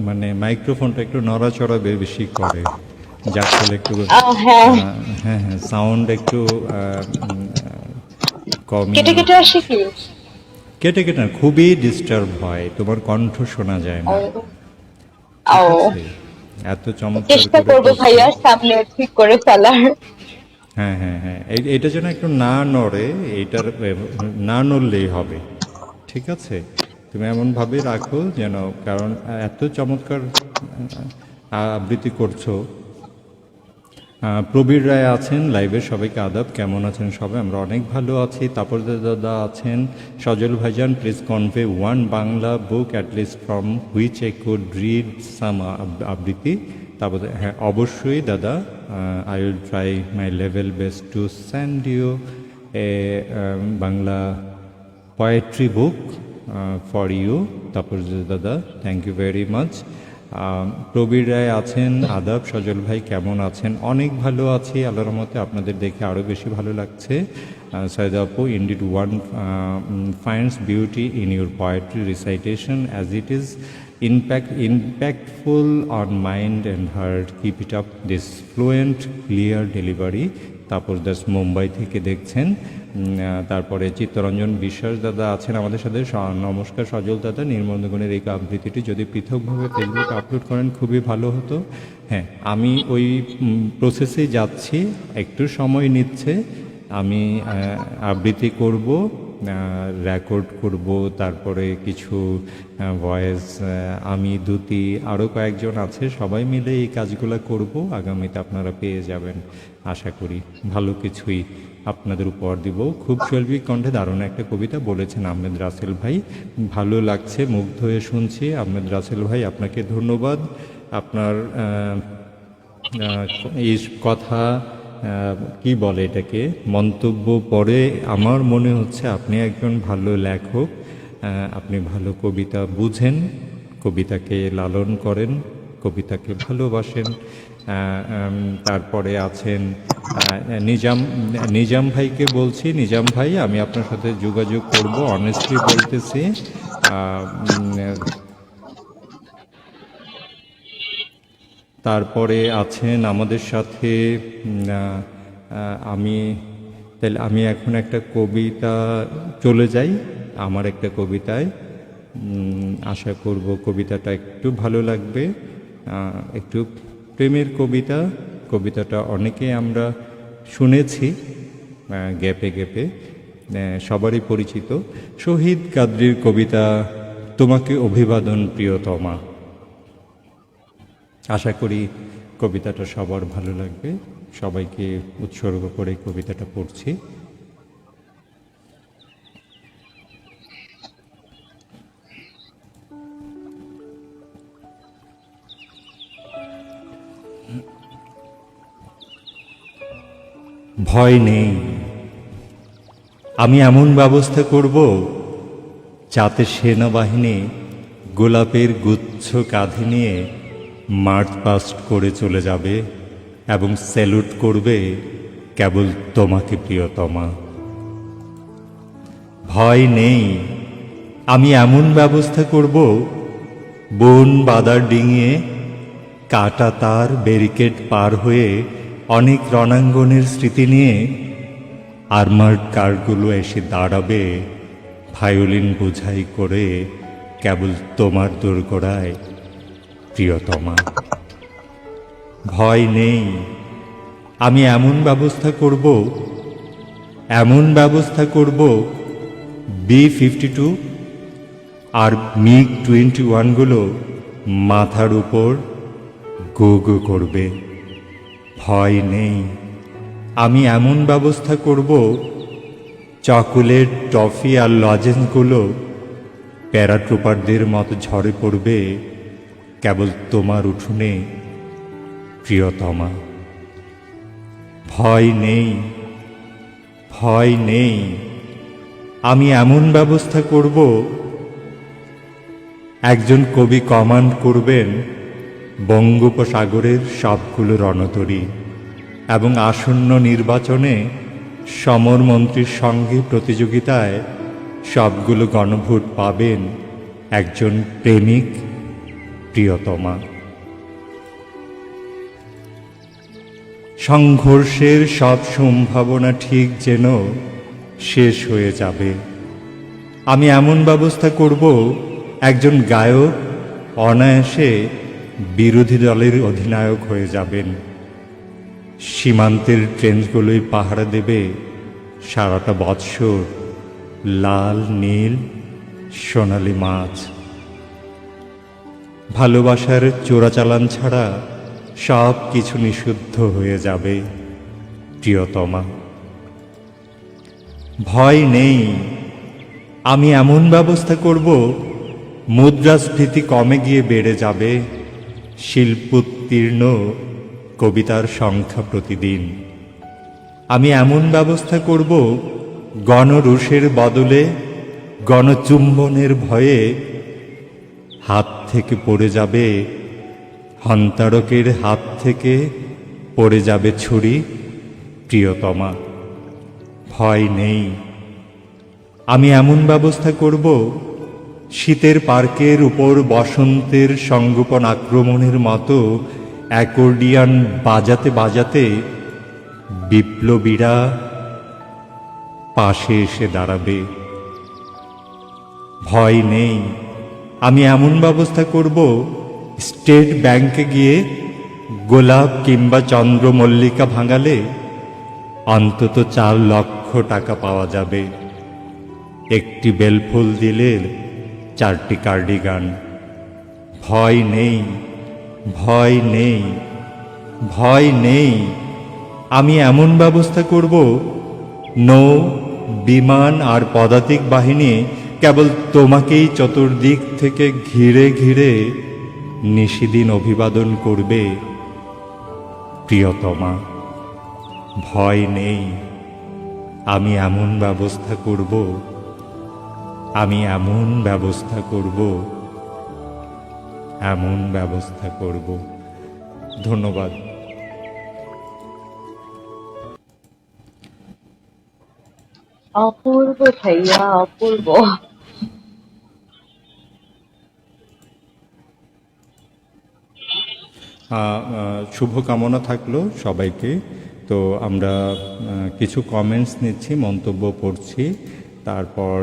Speaker 2: মানে মাইক্রোফোনটা একটু নড়াচড়া বেশি করে, যার ফলে একটু
Speaker 1: হ্যাঁ,
Speaker 2: হ্যাঁ হ্যাঁ সাউন্ড একটু কমই
Speaker 1: কেটে কেটে আসে কি?
Speaker 2: কেটে কেটে না, খুবই ডিস্টার্ব হয়, তোমার কণ্ঠ শোনা যায় না।
Speaker 1: ও,
Speaker 2: ঠিক আছে, এত চমৎকার
Speaker 1: চেষ্টা
Speaker 2: করে
Speaker 1: করবো
Speaker 2: করছো।
Speaker 1: ভাইয়া সামনে ঠিক করে ফেলার।
Speaker 2: হ্যাঁ হ্যাঁ হ্যাঁ, এটা যেন একটু না নড়ে, এইটার না নড়লেই হবে। ঠিক আছে, তুমি এমনভাবে রাখো যেন, কারণ এত চমৎকার আবৃত্তি করছো। প্রবীর রায় আছেন লাইভে, সবাইকে আদাব, কেমন আছেন সবাই? আমরা অনেক ভালো আছি। তাপর দাদা আছেন, সজল ভাইজান please convey one Bangla book at least from which I could read some আবৃত্তি। তারপর হ্যাঁ অবশ্যই দাদা, I will try my level best to send you a Bangla poetry book for you. তারপর দাদা thank you very much. Prabir Roy আছেন, আদাব। সজল ভাই কেমন আছেন? অনেক ভালো আছি আল্লাহর রহমতে, আপনাদের দেখে আরও বেশি ভালো লাগছে। সৈয়দ আপু, indeed one finds beauty in your poetry recitation as it is impactful on mind and heart. Keep it up, this fluent clear delivery. তারপর দাস মুম্বাই থেকে দেখছেন। তারপরে চিত্তরঞ্জন বিশ্বাস দাদা আছেন আমাদের সাথে, নমস্কার সজল দাদা। নির্মলগুণের এই আবৃত্তিটি যদি পৃথকভাবে ফেসবুকে আপলোড করেন খুবই ভালো হতো। হ্যাঁ, আমি ওই প্রসেসেই যাচ্ছি, একটু সময় নিচ্ছে। আমি আবৃত্তি করব, রেকর্ড করব, তারপরে কিছু ভয়েস আমি দুটি আরও কয়েকজন আছে, সবাই মিলে এই কাজগুলো করব। আগামীতে আপনারা পেয়ে যাবেন আশা করি। ভালো কিছুই আপনাদের উপহার দিব। খুব শৈল্পিক কণ্ঠে দারুণ একটা কবিতা বলেছেন আহমেদ রাসেল ভাই, ভালো লাগছে, মুগ্ধ হয়ে শুনছি। আহমেদ রাসেল ভাই, আপনাকে ধন্যবাদ। আপনার এই কথা কি বলে এটাকে, মন্তব্য পড়ে আমার মনে হচ্ছে আপনি একজন ভালো লেখক, আপনি ভালো কবিতা বুঝেন, কবিতাকে লালন করেন, কবিতাকে ভালোবাসেন। তারপরে আছেন নিজাম ভাইকে বলছি, নিজাম ভাই আমি আপনার সাথে যোগাযোগ করব, অনেস্টলি বলতেছি। তারপরে আছেন আমাদের সাথে আমি এখন একটা কবিতা চলে যাই, আমার একটা কবিতায়। আশা করব কবিতাটা একটু ভালো লাগবে, একটু প্রেমের কবিতা। কবিতাটা অনেকে আমরা শুনেছি গ্যাপে গ্যাপে, সবারই পরিচিত। শহীদ কাদরীর কবিতা, তোমাকে অভিবাদন প্রিয়তমা। আশা করি কবিতাটা সবার ভালো লাগবে। সবাইকে উৎসর্গ করে কবিতাটা পড়ছি। ভয় নেই, আমি এমন ব্যবস্থা করব যাতে সেনাবাহিনী গোলাপের গুচ্ছ কাঁধে নিয়ে মার্চ পাস্ট করে চলে যাবে এবং স্যালুট করবে কেবল তোমাকে প্রিয়তমা। ভয় নেই, আমি এমন ব্যবস্থা করব বন বাদার ডিঙিয়ে কাটা তার ব্যারিকেড পার হয়ে অনেক রণাঙ্গনের স্মৃতি নিয়ে আর্মার্ড কারগুলো এসে দাঁড়াবে ভায়োলিন বোঝাই করে কেবল তোমার দোরগোড়ায় প্রিয়তমা। ভয় নেই, আমি এমন ব্যবস্থা করব B-52 আর MiG-21 মাথার উপর গো গো করবে। ভয় নেই, আমি এমন ব্যবস্থা করব চকোলেট, টফি আর লজেন্সগুলো প্যারাট্রুপারদের মতো ঝরে পড়বে কেবল তোমার উঠোনে প্রিয়তমা। ভয় নেই, আমি এমন ব্যবস্থা করব একজন কবি কমান্ড করবেন বঙ্গোপসাগরের সবগুলো রণতরী এবং আসন্ন নির্বাচনে সমরমন্ত্রীর সঙ্গে প্রতিযোগিতায় সবগুলো গণভোট পাবেন একজন প্রেমিক প্রিয়তমা। সংঘর্ষের সব সম্ভাবনা ঠিক যেন শেষ হয়ে যাবে। আমি এমন ব্যবস্থা করব একজন গায়ক অনায়াসে বিরোধী দলের অধিনায়ক হয়ে যাবেন। সীমান্তের ট্রেনগুলোই পাহারা দেবে সারাটা বৎসর লাল নীল সোনালি মাছ। ভালোবাসার চোরাচালান ছাড়া সব কিছু নিষিদ্ধ হয়ে যাবে প্রিয়তমা। ভয় নেই, আমি এমন ব্যবস্থা করব মুদ্রাস্ফীতি কমে গিয়ে বেড়ে যাবে শিল্পোত্তীর্ণ কবিতার সংখ্যা প্রতিদিন। আমি এমন ব্যবস্থা করব গণরোষের বদলে গণচুম্বনের ভয়ে হাত থেকে পড়ে যাবে, হন্তারকের হাত থেকে পড়ে যাবে ছুরি প্রিয়তমা। ভয় নেই, আমি এমন ব্যবস্থা করব শীতের পার্কের উপর বসন্তের সংগোপন আক্রমণের মতো অ্যাকর্ডিয়ান বাজাতে বাজাতে বিপ্লবীরা পাশে এসে দাঁড়াবে। ভয় নেই, আমি এমন ব্যবস্থা করব স্টেট ব্যাংকে গিয়ে গোলাপ কিংবা চন্দ্রমল্লিকা ভাঙালে অন্তত 4 লক্ষ টাকা পাওয়া যাবে। একটি বেলফুল দিলে 4টি কার্ডিগান। ভয় নেই, ভয় নেই, ভয় নেই। আমি এমন ব্যবস্থা করব, নৌ, বিমান আর পদাতিক বাহিনী কেবল তোমাকেই চতুর্দিক থেকে ঘিরে ঘিরে নিশিদিন অভিবাদন করবে। প্রিয়তমা, ভয় নেই। আমি এমন ব্যবস্থা করব, আমি এমন ব্যবস্থা করব, এমন ব্যবস্থা করব। ধন্যবাদ।
Speaker 1: অপূর্ব ভাইয়া, অপূর্ব।
Speaker 2: শুভকামনা থাকলো সবাইকে। তো আমরা কিছু কমেন্টস নিচ্ছি, মন্তব্য পড়ছি। তারপর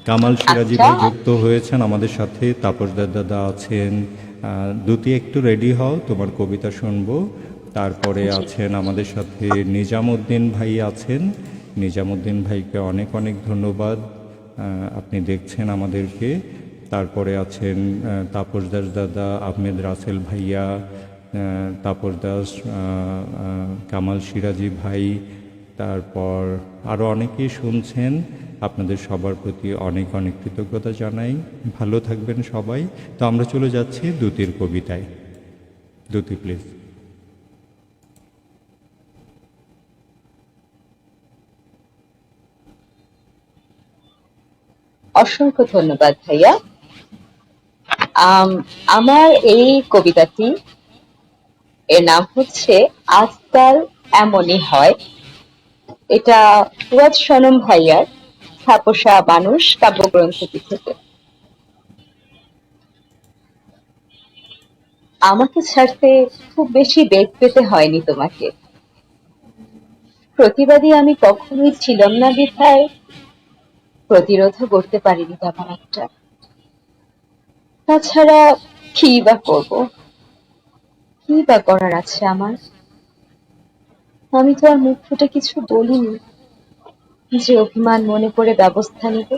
Speaker 2: কামাল সিরাজি
Speaker 1: আচ্ছা,
Speaker 2: ভাই যুক্ত হয়েছেন আমাদের সাথে, তাপস দাদা আছেন। দুটি একটু রেডি হও, তোমার কবিতা শুনবো। তারপরে
Speaker 1: জি।
Speaker 2: আছেন আমাদের সাথে নিজামুদ্দিন ভাই আছেন। নিজামুদ্দিন ভাইকে অনেক অনেক ধন্যবাদ, আপনি দেখছেন আমাদেরকে। তারপরে আছেন তাপস দাস দাদা, আহমেদ রাসেল ভাইয়া, তাপস দাস, কামাল সিরাজি ভাই, তারপর আরও অনেকেই শুনছেন। আপনাদের সবার প্রতি অনেক অনেক কৃতজ্ঞতা জানাই। ভালো থাকবেন সবাই। তো আমরা চলে যাচ্ছি দ্যুতির কবিতায়। দ্যুতি প্লিজ।
Speaker 1: অসংখ্য ধন্যবাদ ভাইয়া। আমার এই কবিতাটি, এর নাম হচ্ছে আজকাল এমনই হয়। এটা ফুয়াদ সনম ভাইয়ার ছাপোষা মানুষ কাব্যগ্রন্থটি থেকে। আমাকে ছাড়তে খুব বেশি বেগ পেতে হয়নি তোমাকে। প্রতিবাদী আমি কখনোই ছিলাম না বিধায় প্রতিরোধও করতে পারিনি তেমন একটা। তাছাড়া কি বা করব, কি বা করার আছে আমার? আমি তো আর মুখ ফুটে কিছু বলিনি যে অভিমান মনে করে ব্যবস্থা নিবে।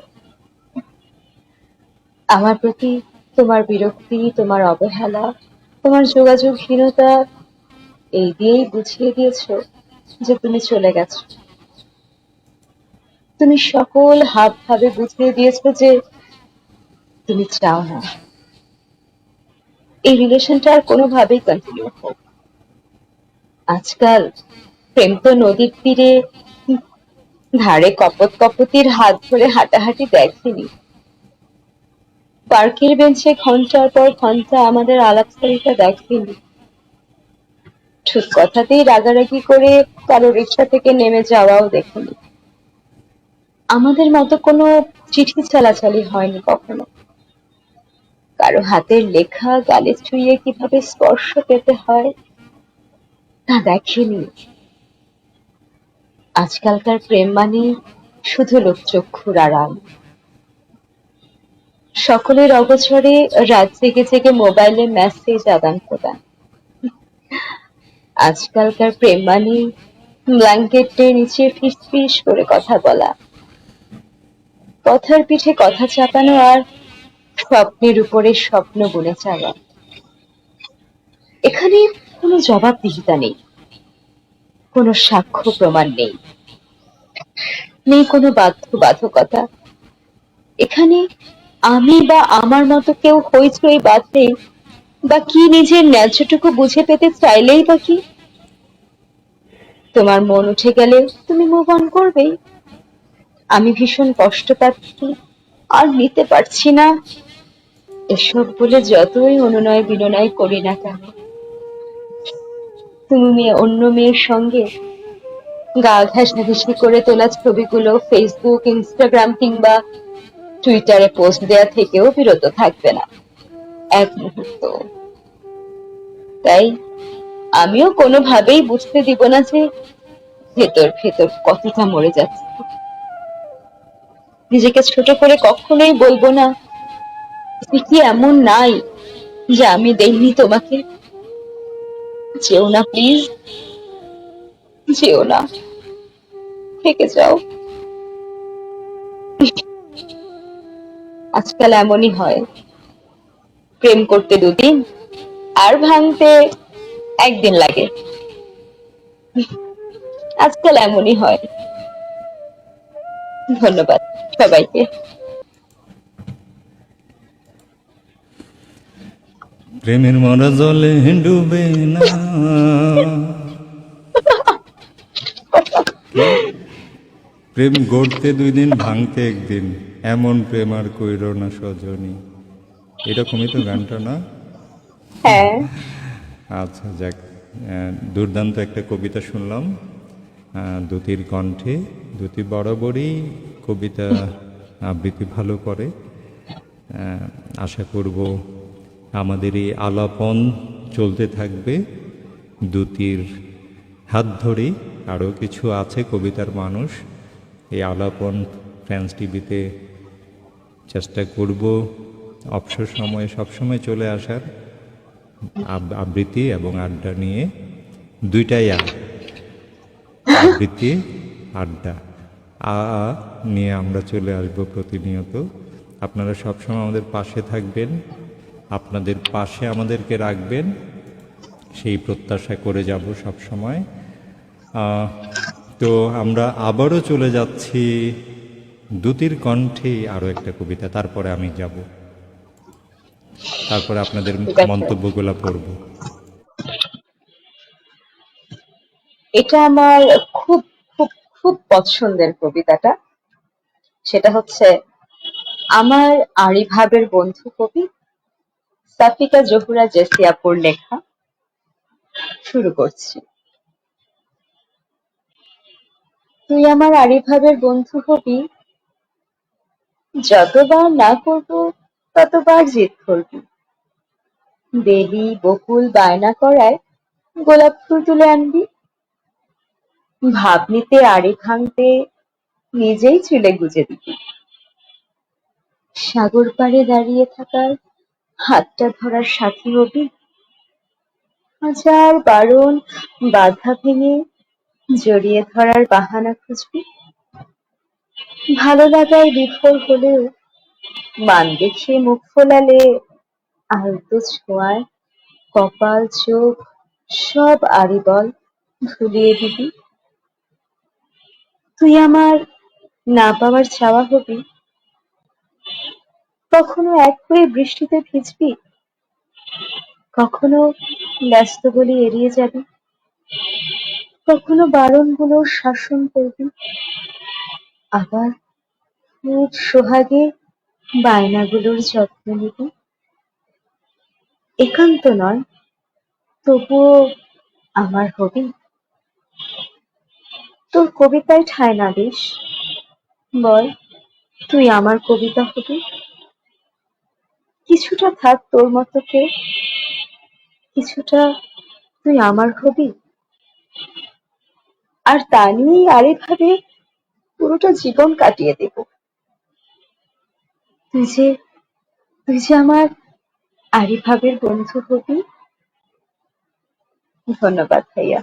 Speaker 1: আমার প্রতি তোমার বিরক্তি, তোমার অবহেলা, তোমার যোগাযোগহীনতা এই দিয়েই বুঝিয়ে দিয়েছো যে তুমি চলে গেছো। তুমি সকল হাব ভাবে বুঝিয়ে দিয়েছো যে তুমি চাও না এই রিলেশনটা আর কোনোভাবেই কন্টিনিউ হোক। আজকাল প্রেম তো নদীর তীরে ধারে কপত কপতির হাত ধরে হাঁটাহাঁটি দেখেনি, পার্কের বেঞ্চে ঘন্টার পর ঘন্টা আমাদের আলাপচারিতা দেখেনি, ঠিক কথাতেই রাগারাগি করে কারো রিক্সা থেকে নেমে যাওয়াও দেখেনি। আমাদের মতো কোনো চিঠি চালাচালি হয়নি কখনো। কারো হাতের লেখা গালে ছুঁয়ে কিভাবে স্পর্শ পেতে হয় তা দেখেনি। আজকালকার প্রেম মানে শুধু লোকচক্ষুর আড়াল, সকলের অগোচরে রাত জেগে জেগে মোবাইলে মেসেজ আদান প্রদান। আজকালকার প্রেম মানে ব্ল্যাঙ্কেটের নিচে ফিস ফিস করে কথা বলা, কথার পিঠে কথা চাপানো আর স্বপ্নের উপরে স্বপ্ন বুনে চাওয়া। এখানে কোনো জবাবদিহিতা নেই, কোনো সাক্ষ্য প্রমাণ নেই, নেই কোনো বাধ্যবাধকতা। এখানে আমি বা আমার মতো কেউ হইচই বাঁধলেই বা কি নিজের ন্যায্যটুকু বুঝে পেতে চাইলেই বা কি? তোমার মন উঠে গেলে তুমি মুভ অন করবেই। আমি ভীষণ কষ্ট পাচ্ছি আর নিতে পারছি না, এসব বলে যতই অনুনয় বিনয় করি না কেন, তুমি অন্য মেয়ের সঙ্গে গা ঘেঁষাঘেঁষি করে তোলা ছবিগুলো ফেসবুক, ইনস্টাগ্রাম কিংবা টুইটারে পোস্ট দেয়া থেকেও বিরত থাকবে না এক মুহূর্ত। তাই আমিও কোনোভাবেই বুঝতে দিব না যে ভেতর ভেতর কতটা মরে যাচ্ছে। নিজেকে ছোট করে কখনোই বলবো না যে কি এমন নাই যে আমি দেইনি তোমাকে। যেও না প্লিজ, যেও না, থেকে যাও। আজকাল এমনই হয়, প্রেম করতে দুদিন আর ভাঙতে একদিন লাগে। আজকাল এমনই হয়। ধন্যবাদ সবাইকে।
Speaker 2: প্রেমের মরা জলে ডুবে না, কি প্রেম গড়তে 2 দিন ভাঙতে একদিন, এমন প্রেম আর কইর না সজনী। এরকমই তো গানটা, না?
Speaker 1: হ্যাঁ,
Speaker 2: আচ্ছা, যাক, দুর্দান্ত একটা কবিতা শুনলাম দ্যুতির কণ্ঠে। দ্যুতি বরাবরই কবিতা আবৃত্তি ভালো করে। আশা করব আমাদের এই আলাপন চলতে থাকবে দ্যুতির হাত ধরেই। আরও কিছু আছে কবিতার মানুষ, এই আলাপন ফ্রান্স টিভিতে চেষ্টা করব অবসর সময়ে সবসময় চলে আসার, আবৃত্তি এবং আড্ডা নিয়ে। দুইটাই আবৃত্তি, আড্ডা, আ আ নিয়ে আমরা চলে আসব প্রতিনিয়ত। আপনারা সবসময় আমাদের পাশে থাকবেন, আপনাদের পাশে আমাদেরকে রাখবেন, সেই প্রত্যাশা করে যাব সব সময়। তো আমরা আবারও চলে যাচ্ছি দ্যুতির কণ্ঠে আরও একটা কবিতা, তারপরে আমি যাব, তারপরে আপনাদের
Speaker 1: ঠিক আছে।
Speaker 2: মন্তব্যগুলো পড়ব।
Speaker 1: এটা আমার খুব খুব খুব পছন্দের কবিতাটা। সেটা হচ্ছে আমার আরিভাবের বন্ধু কবি সাফিকা জহুরা জেসি আপুর লেখা। শুরু করছি। তুই আমার আরিভাবের বন্ধু হবি, যতবার না করব ততবার জিদ করবি। বেলি বকুল বায়না করায় গোলাপ ফুল তুলে আনবি। ভাব নিতে আড়ি ভাঙতে নিজেই চুলে গুজে দিবি। সাগর পাড়ে দাঁড়িয়ে থাকার হাতটা ধরার সাথী হবি। হাজার বারণ বাধা ভেঙে জড়িয়ে ধরার বাহানা খুঁজবি। ভালো লাগায় বিফল হলেও মান দেখিয়ে মুখ ফোলালে আলতো ছোঁয়ায় কপাল চোখ সব আড়িবল ভুলিয়ে দিবি। তুই আমার না পাওয়ার চাওয়া হবি, কখনো এক হয়ে বৃষ্টিতে ভিজবি, কখনো ব্যস্ত বলে এড়িয়ে যাবি, কখনো বারণগুলো শাসন করবি, আবার খুব সোহাগে বায়নাগুলোর যত্ন নিবি। একান্ত নয়, তবুও আমার হবি। তোর কবিতায় ঠাঁই না দিস, বল তুই আমার কবিতা হবি। কিছুটা থাক তোর মতো কেউ, কিছুটা তুই আমার হবি। আর তা নিয়েই আরেকভাবে পুরোটা জীবন কাটিয়ে দেব। তুই যে তুই যে আমার আরিভাবের বন্ধু হবি। ধন্যবাদ ভাইয়া।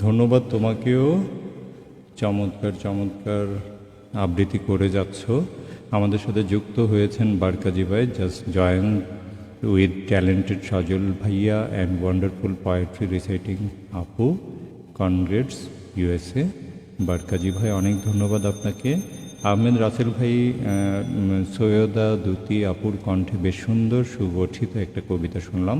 Speaker 2: ধন্যবাদ তোমাকেও, চমৎকার চমৎকার আবৃত্তি করে যাচ্ছ। আমাদের সাথে যুক্ত হয়েছেন বারকাজি ভাই, just join with talented Sajal ভাইয়া অ্যান্ড ওয়ান্ডারফুল পোয়েট্রি রিসাইটিং আপু। Congrats USA. বারকাজি ভাই, অনেক ধন্যবাদ আপনাকে। আহমেদ রাসেল ভাই, সৈয়দা দ্যুতি আপুর কণ্ঠে বেশ সুন্দর সুগঠিত একটা কবিতা শুনলাম।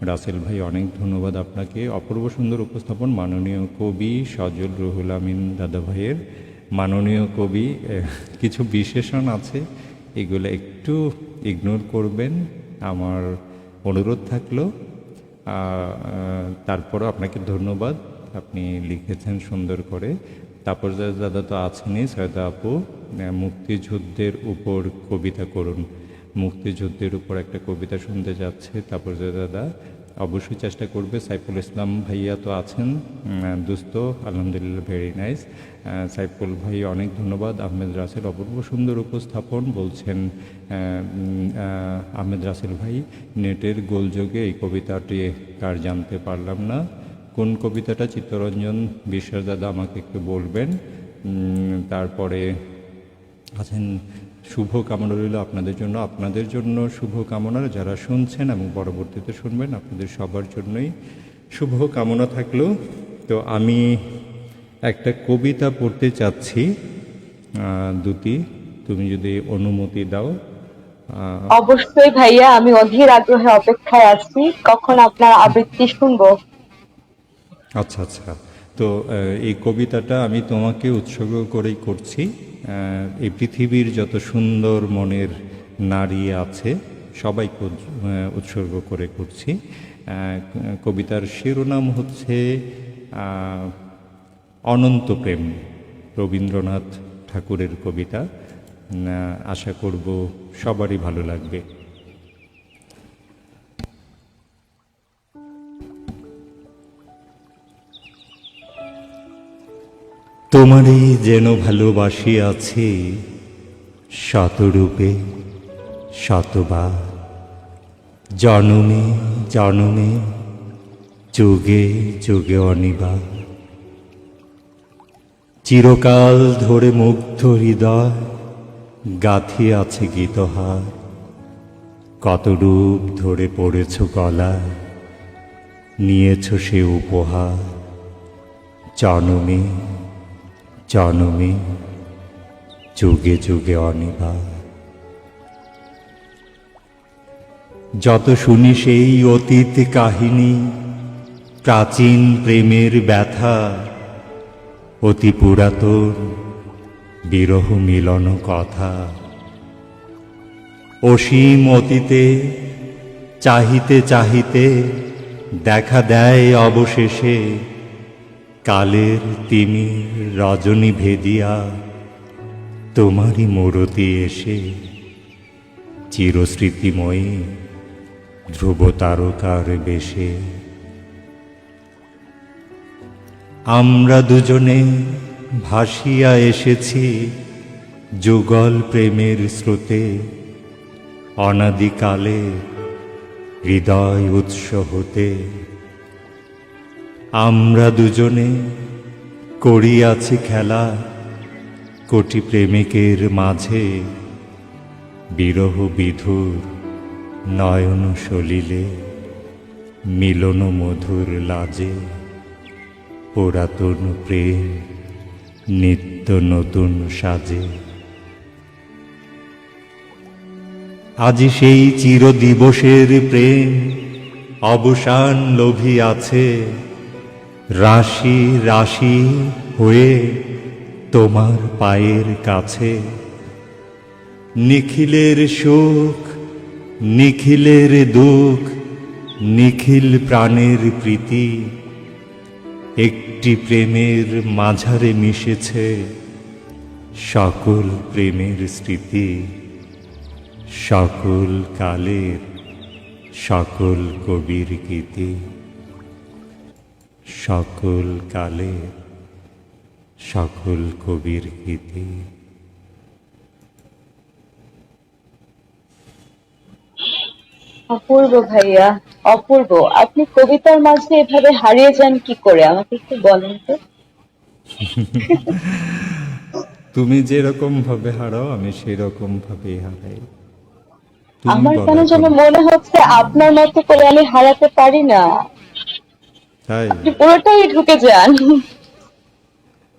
Speaker 2: রাসেল ভাই, অনেক ধন্যবাদ আপনাকে। অপূর্ব সুন্দর উপস্থাপন মাননীয় কবি সজল রুহুল আমিন দাদা ভাইয়ের। মাননীয় কবি, কিছু বিশেষণ আছে, এগুলো একটু ইগনোর করবেন, আমার অনুরোধ থাকলো। তারপরও আপনাকে ধন্যবাদ, আপনি লিখেছেন সুন্দর করে। তারপর দাদা তো আছেনই, সৈয়দা আপু, মুক্তিযুদ্ধের উপর কবিতা করুন। মুক্তিযুদ্ধের উপর একটা কবিতা শুনতে যাচ্ছে তারপর দাদা, অবশ্যই চেষ্টা করবে। সাইফুল ইসলাম ভাইয়া তো আছেন, দুস্থ, আলহামদুলিল্লাহ, ভেরি নাইস। সাইফুল ভাই, অনেক ধন্যবাদ। আহমেদ রাসেল, অপূর্ব সুন্দর উপস্থাপন বলছেন আহমেদ রাসেল ভাই। নেটের গোলযোগে এই কবিতাটি কার জানতে পারলাম না, কোন কবিতাটা চিত্তরঞ্জন বিশ্বাস দাদা আমাকে একটু বলবেন। তারপরে আছেন শুভ কামনা রইল আপনাদের জন্য শুভ কামনা, যারা শুনছেন এবং পরবর্তীতে শুনবেন আপনাদের সবার জন্যই শুভ কামনা থাকলো। তো আমি একটা কবিতা পড়তে চাচ্ছি, দুটি, তুমি যদি অনুমতি দাও।
Speaker 1: অবশ্যই ভাইয়া, আমি অধীর আগ্রহে অপেক্ষায় আছি, কখন আপনার আবৃত্তি শুনবো।
Speaker 2: আচ্ছা আচ্ছা, তো এই কবিতাটা আমি তোমাকে উৎসর্গ করেই করছি। এই পৃথিবীর যত সুন্দর মনের নারী আছে সবাইকে উৎসর্গ করে করছি। কবিতার শিরোনাম হচ্ছে অনন্ত প্রেম, রবীন্দ্রনাথ ঠাকুরের কবিতা। আশা করব সবারই ভালো লাগবে। তোমারই যেন ভালোবাসি আছে শতরূপে শতবার, জনমে জনমে যুগে যুগে অনিবার। চিরকাল ধরে মুগ্ধ হৃদয় গাঁথি আছে গীতহার, কত রূপ ধরে পড়েছ গলায় নিয়েছ সে উপহার। জনমে জনমে যুগে যুগে অনিবার। যত শুনি সেই অতীত কাহিনী, প্রাচীন প্রেমের ব্যথা, অতি পুরাতন বিরহ মিলন কথা। অসীম অতীতে চাহিতে চাহিতে দেখা দেয় অবশেষে কালের তিমির রজনী ভেদিয়া তোমারই মূরতি এসে চিরস্মৃতিময়ী ধ্রুব তারকার বেশে। আমরা দুজনে ভাসিয়া এসেছি যুগল প্রেমের স্রোতে, অনাদিকালে হৃদয় উৎস হতে। আমরা দুজনে করিয়াছি খেলা কোটি প্রেমিকের মাঝে, বিরহ বিধুর নয়ন সলিলে মিলন মধুর লাজে। পুরাতন প্রেম নিত্য নতুন সাজে। আজি সেই চির দিবসের প্রেম অবসান লোভী আছে, রাশি রাশি হয়ে তোমার পায়ের কাছে। নিখিলের সুখ নিখিলের দুঃখ নিখিল প্রাণের প্রীতি, একটি প্রেমের মাঝারে মিশেছে সকল প্রেমের স্মৃতি। সকল কালের সকল কবির গীতি, সকল কালের সকল কবির গীতি।
Speaker 1: অপূর্ব ভাইয়া, অপূর্ব। আপনি কবিতার মাঝে এভাবে হারিয়ে যান কি করে, আমাকে একটু বলেন তো।
Speaker 2: তুমি যেরকম ভাবে হারাও আমি সেরকম ভাবেই হারাই। তুমি
Speaker 1: আমার
Speaker 2: বলো
Speaker 1: কেন যেন
Speaker 2: এখন।
Speaker 1: মনে হচ্ছে আপনার মতো করে আমি হারাতে পারি না,
Speaker 2: তাই
Speaker 1: আপনি পুরোটাই ঢুকে যান।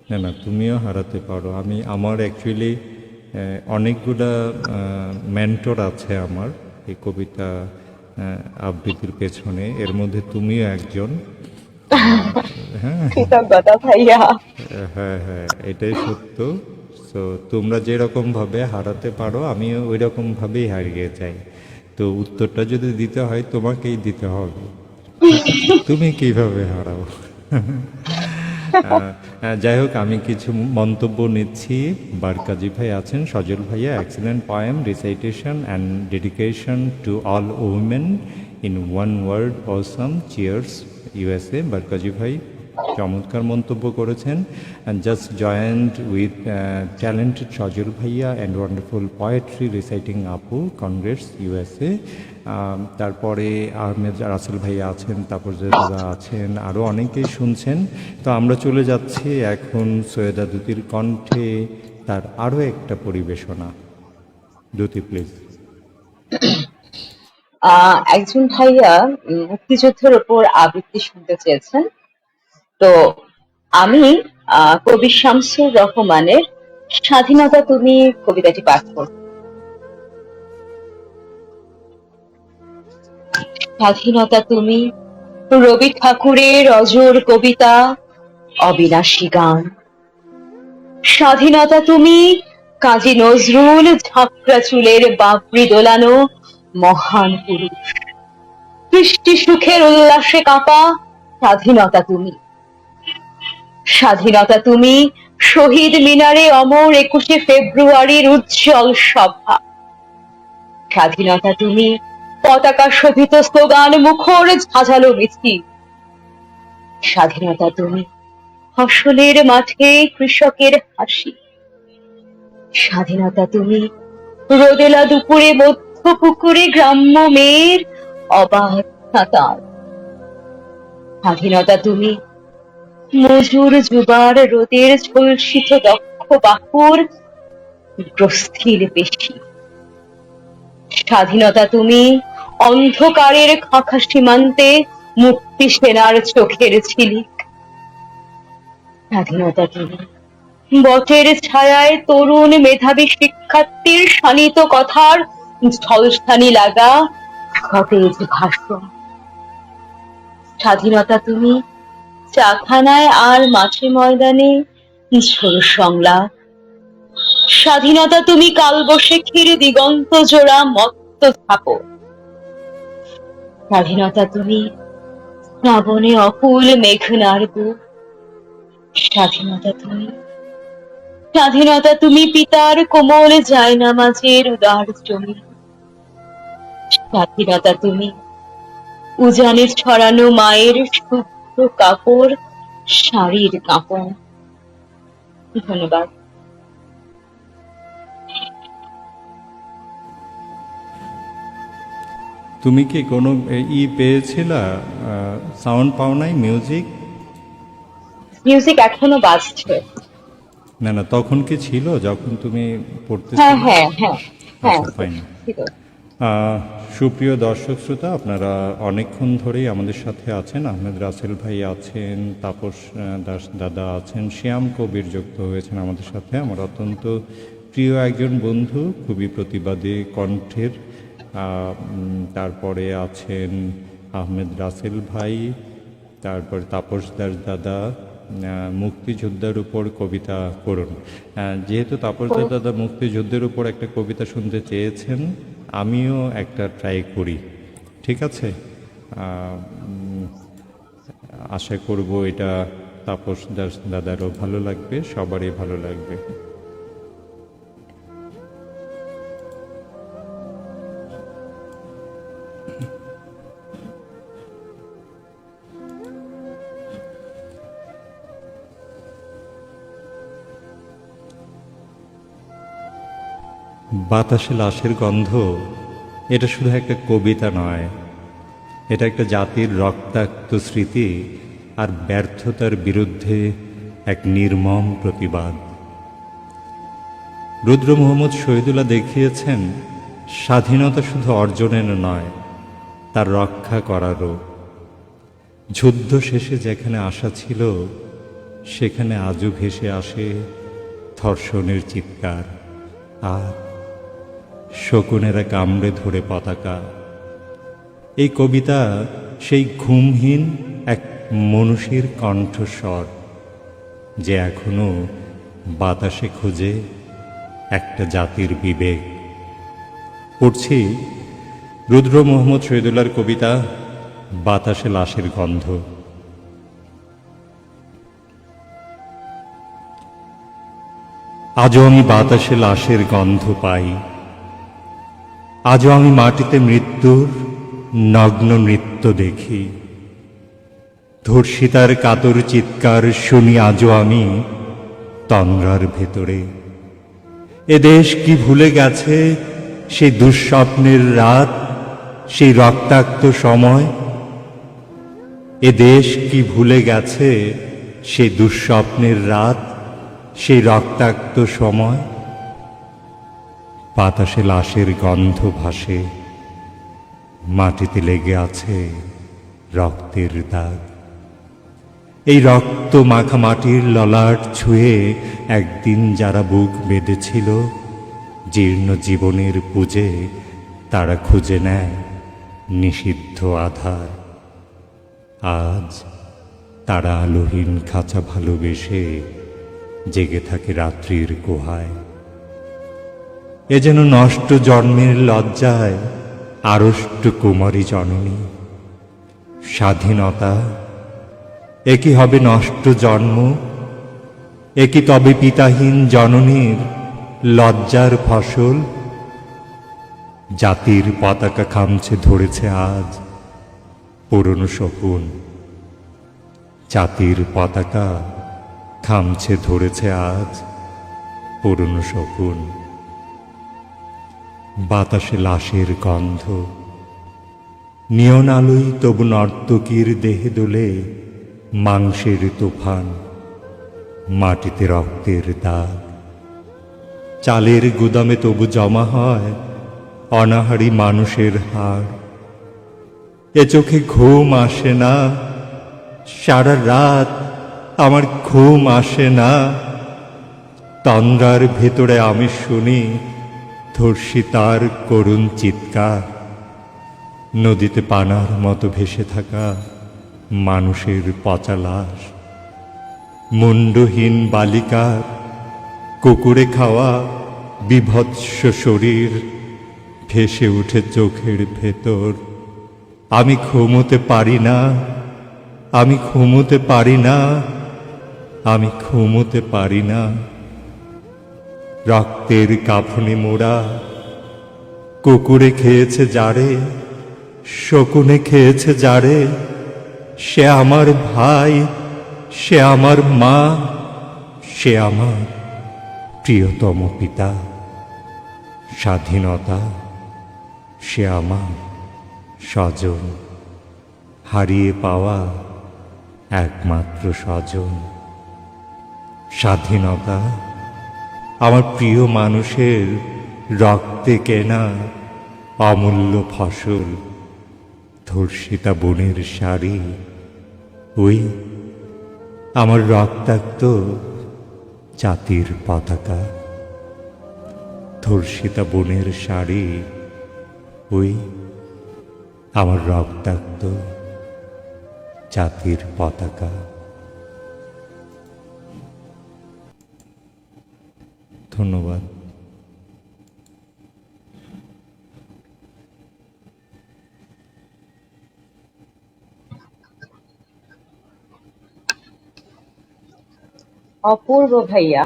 Speaker 2: না না, তুমিও হারাতে পারো। আমি আমার অ্যাকচুয়ালি অনেকগুলা মেন্টর আছে আমার এই কবিতা আবৃত্তির পেছনে, এর মধ্যে তুমিও একজন। হ্যাঁ
Speaker 1: কৃতজ্ঞতা ভাইয়া।
Speaker 2: হ্যাঁ হ্যাঁ, এটাই সত্য। সো তোমরা যেরকম ভাবে হারাতে পারো আমিও ওই রকম ভাবেই হারিয়ে যাই। তো উত্তরটা যদি দিতে হয় তোমাকেই দিতে হবে, তুমি কিভাবে হারাও। যাই হোক, আমি কিছু মন্তব্য নিচ্ছি। বারকাজি ভাই আছেন, সজল ভাইয়া, excellent poem, recitation and dedication to all women in one word awesome, cheers USA. Barkazi ভাই চমৎকার মন্তব্য করেছেন। And just joint with talented Sajal ভাইয়া অ্যান্ড ওয়ান্ডারফুল পোয়েট্রি রিসাইটিং আপু, কংগ্রেস ইউএসএ। তারপরে আহমেদ রাসেল ভাইয়া আছেন, তারপর দাদা আছেন, আরও অনেকেই শুনছেন। তো আমরা চলে যাচ্ছি এখন সৈয়দা দ্যুতির কণ্ঠে তার আরও একটা পরিবেশনা। দ্যুতি প্লিজ।
Speaker 1: একজন ভাইয়া মুক্তিযুদ্ধের উপর আবৃত্তি শুনতে চেয়েছেন, তো আমি কবি শামসুর রহমানের স্বাধীনতা তুমি কবিতাটি পাঠ করব। স্বাধীনতা তুমি রবি ঠাকুরের অজর কবিতা, অবিনাশী গান। স্বাধীনতা তুমি কাজী নজরুল ঝাঁকড়া চুলের বাবরি দোলানো মহান পুরুষ। সৃষ্টি সুখের উল্লাসে কাঁপা স্বাধীনতা তুমি। স্বাধীনতা তুমি শহীদ মিনারে অমর 21শে ফেব্রুয়ারির উজ্জ্বল সভা। স্বাধীনতা তুমি পতাকা শোভিত স্লোগান মুখর ঝাঁঝালো মিছিল। স্বাধীনতা তুমি ফসলের মাঠে কৃষকের হাসি। স্বাধীনতা তুমি রোদেলা দুপুরে মধ্য পুকুরে গ্রাম্য মেয়ের অবাধ সাঁতার। স্বাধীনতা তুমি মজুর যুবার রোদের ঝলসিত দক্ষ বাহুর গ্রস্থির পেশি। স্বাধীনতা তুমি অন্ধকারের খাঁখা সীমান্তে মুক্তি সেনার চোখের ঝিলিক। স্বাধীনতা তুমি বটের ছায়ায় তরুণ মেধাবী শিক্ষার্থীর শানিত কথার ঝলসানি লাগা সতেজ ভাষণ। স্বাধীনতা তুমি চাখানায় আর মাঠে ময়দানে ঝোড় সংলাপ। স্বাধীনতা তুমি কালবৈশাখীর দিগন্ত জোড়া মত্ত ঝাপট। স্বাধীনতা তুমি শ্রাবণে অকুল মেঘনার বুক। স্বাধীনতা তুমি স্বাধীনতা তুমি পিতার কোমল জায়নামাজের উদার জমি। স্বাধীনতা তুমি উজানে ছড়ানো মায়ের শুভ্র কাপড় শাড়ির কাঁপন। ধন্যবাদ।
Speaker 2: তুমি কি কোনো পেয়েছিলা, সাউন্ড পাও নাই, মিউজিক?
Speaker 1: মিউজিক এখনো বাজছে।
Speaker 2: না না, তখন কি ছিল যখন তুমি পড়তেছিলে?
Speaker 1: হ্যাঁ হ্যাঁ হ্যাঁ হ্যাঁ,
Speaker 2: আচ্ছা, ফাইন।
Speaker 1: ছিল।
Speaker 2: সুপ্রিয় দর্শক শ্রোতা, আপনারা অনেকক্ষণ ধরেই আমাদের সাথে আছেন। আহমেদ রাসেল ভাই আছেন, তাপস দাস দাদা আছেন, শ্যাম কবির যুক্ত হয়েছেন আমাদের সাথে। আমার অত্যন্ত প্রিয় একজন বন্ধু, খুবই প্রতিবাদী কণ্ঠের। তারপরে আছেন আহমেদ রাসেল ভাই, তারপর তাপস দাস দাদা, মুক্তিযোদ্ধার উপর কবিতা করুন। যেহেতু তাপস দাদা মুক্তিযুদ্ধের উপর একটা কবিতা শুনতে চেয়েছেন, আমিও একটা ট্রাই করি, ঠিক আছে? আশা করব এটা তাপস দাস দাদারও ভালো লাগবে, সবারই ভালো লাগবে। বাতাসে লাশের গন্ধ, এটা শুধু একটা কবিতা নয়, এটা একটা জাতির রক্তাক্ত স্মৃতি আর ব্যর্থতার বিরুদ্ধে এক নির্মম প্রতিবাদ। রুদ্র মোহাম্মদ শহীদুল্লাহ দেখিয়েছেন স্বাধীনতা শুধু অর্জনের নয়, তার রক্ষা করারও। যুদ্ধ শেষে যেখানে আশা ছিল, সেখানে আজও ভেসে আসে ধর্ষণের চিৎকার আর শকুনেরা কামড়ে ধরে পতাকা। এই কবিতা সেই ঘুমহীন এক মনুষ্যের কণ্ঠস্বর, যে এখনো বাতাসে খুঁজে একটা জাতির বিবেক। পড়ছি রুদ্র মোহাম্মদ শহীদুল্লাহর কবিতা বাতাসে লাশের গন্ধ। আজও আমি বাতাসে লাশের গন্ধ পাই, আজও আমি মাটিতে মৃত্যুর নগ্ন নৃত্য দেখি। ধর্ষিতার কাতর চিৎকার শুনি আজও আমি তন্দ্রার ভেতরে। এ দেশ কি ভুলে গেছে সেই দুঃস্বপ্নের রাত, সেই রক্তাক্ত সময়? এ দেশ কি ভুলে গেছে সেই দুঃস্বপ্নের রাত, সেই রক্তাক্ত সময়? বাতাসে লাশের গন্ধ ভাসে, মাটিতে লেগে আছে রক্তের দাগ। এই রক্ত মাখা মাটির ললাট ছুঁয়ে একদিন যারা বুক বেঁধেছিল জীর্ণ জীবনের পুজে, তারা খুঁজে নেয় নিষিদ্ধ আধার। আজ তারা আলোহীন খাঁচা ভালোবেসে জেগে থাকে রাত্রির গুহায়। এ যেন নষ্ট জন্মের লজ্জায় আড়ষ্ট কুমারী জননী। স্বাধীনতা এ কি হবে নষ্ট জন্ম? এ কি তবে পিতাহীন জননীর লজ্জার ফসল? জাতির পতাকা খামছে ধরেছে আজ পুরনো শকুন। জাতির পতাকা খামছে ধরেছে আজ পুরনো শকুন। বাতাসে লাশের গন্ধ, নিয়ন আলোই তবু নর্তকীর দেহে দোলে মাংসের তুফান। মাটিতে রক্তের দাগ, চালের গুদামে তবু জমা হয় অনাহারী মানুষের হাড়। এ চোখে ঘুম আসে না, সারা রাত আমার ঘুম আসে না। তন্দ্রার ভেতরে আমি শুনি ধর্ষিতার করুণ চিৎকার। নদীতে পানার মতো ভেসে থাকা মানুষের পচা লাশ, মুন্ডহীন বালিকার কুকুরে খাওয়া বিভৎস শরীর ভেসে উঠে চোখের ভেতর। আমি ঘুমোতে পারি না, আমি ঘুমোতে পারি না, আমি ঘুমোতে পারি না। রক্তের কাফনে মোড়া কুকুরে খেয়েছে যারে, শকুনে খেয়েছে যারে, সে আমার ভাই, সে আমার মা, সে আমার প্রিয়তম পিতা। স্বাধীনতা সে আমার স্বজন, হারিয়ে পাওয়া একমাত্র স্বজন। স্বাধীনতা আমার প্রিয় মানুষের রক্তে কেনা অমূল্য ফসল। ধর্ষিতা বোনের শাড়ি, ওই আমার রক্তাক্ত জাতির পতাকা। ধর্ষিতা বোনের শাড়ি, ওই আমার রক্তাক্ত জাতির পতাকা। ধন্যবাদ।
Speaker 1: অপূর্ব ভাইয়া,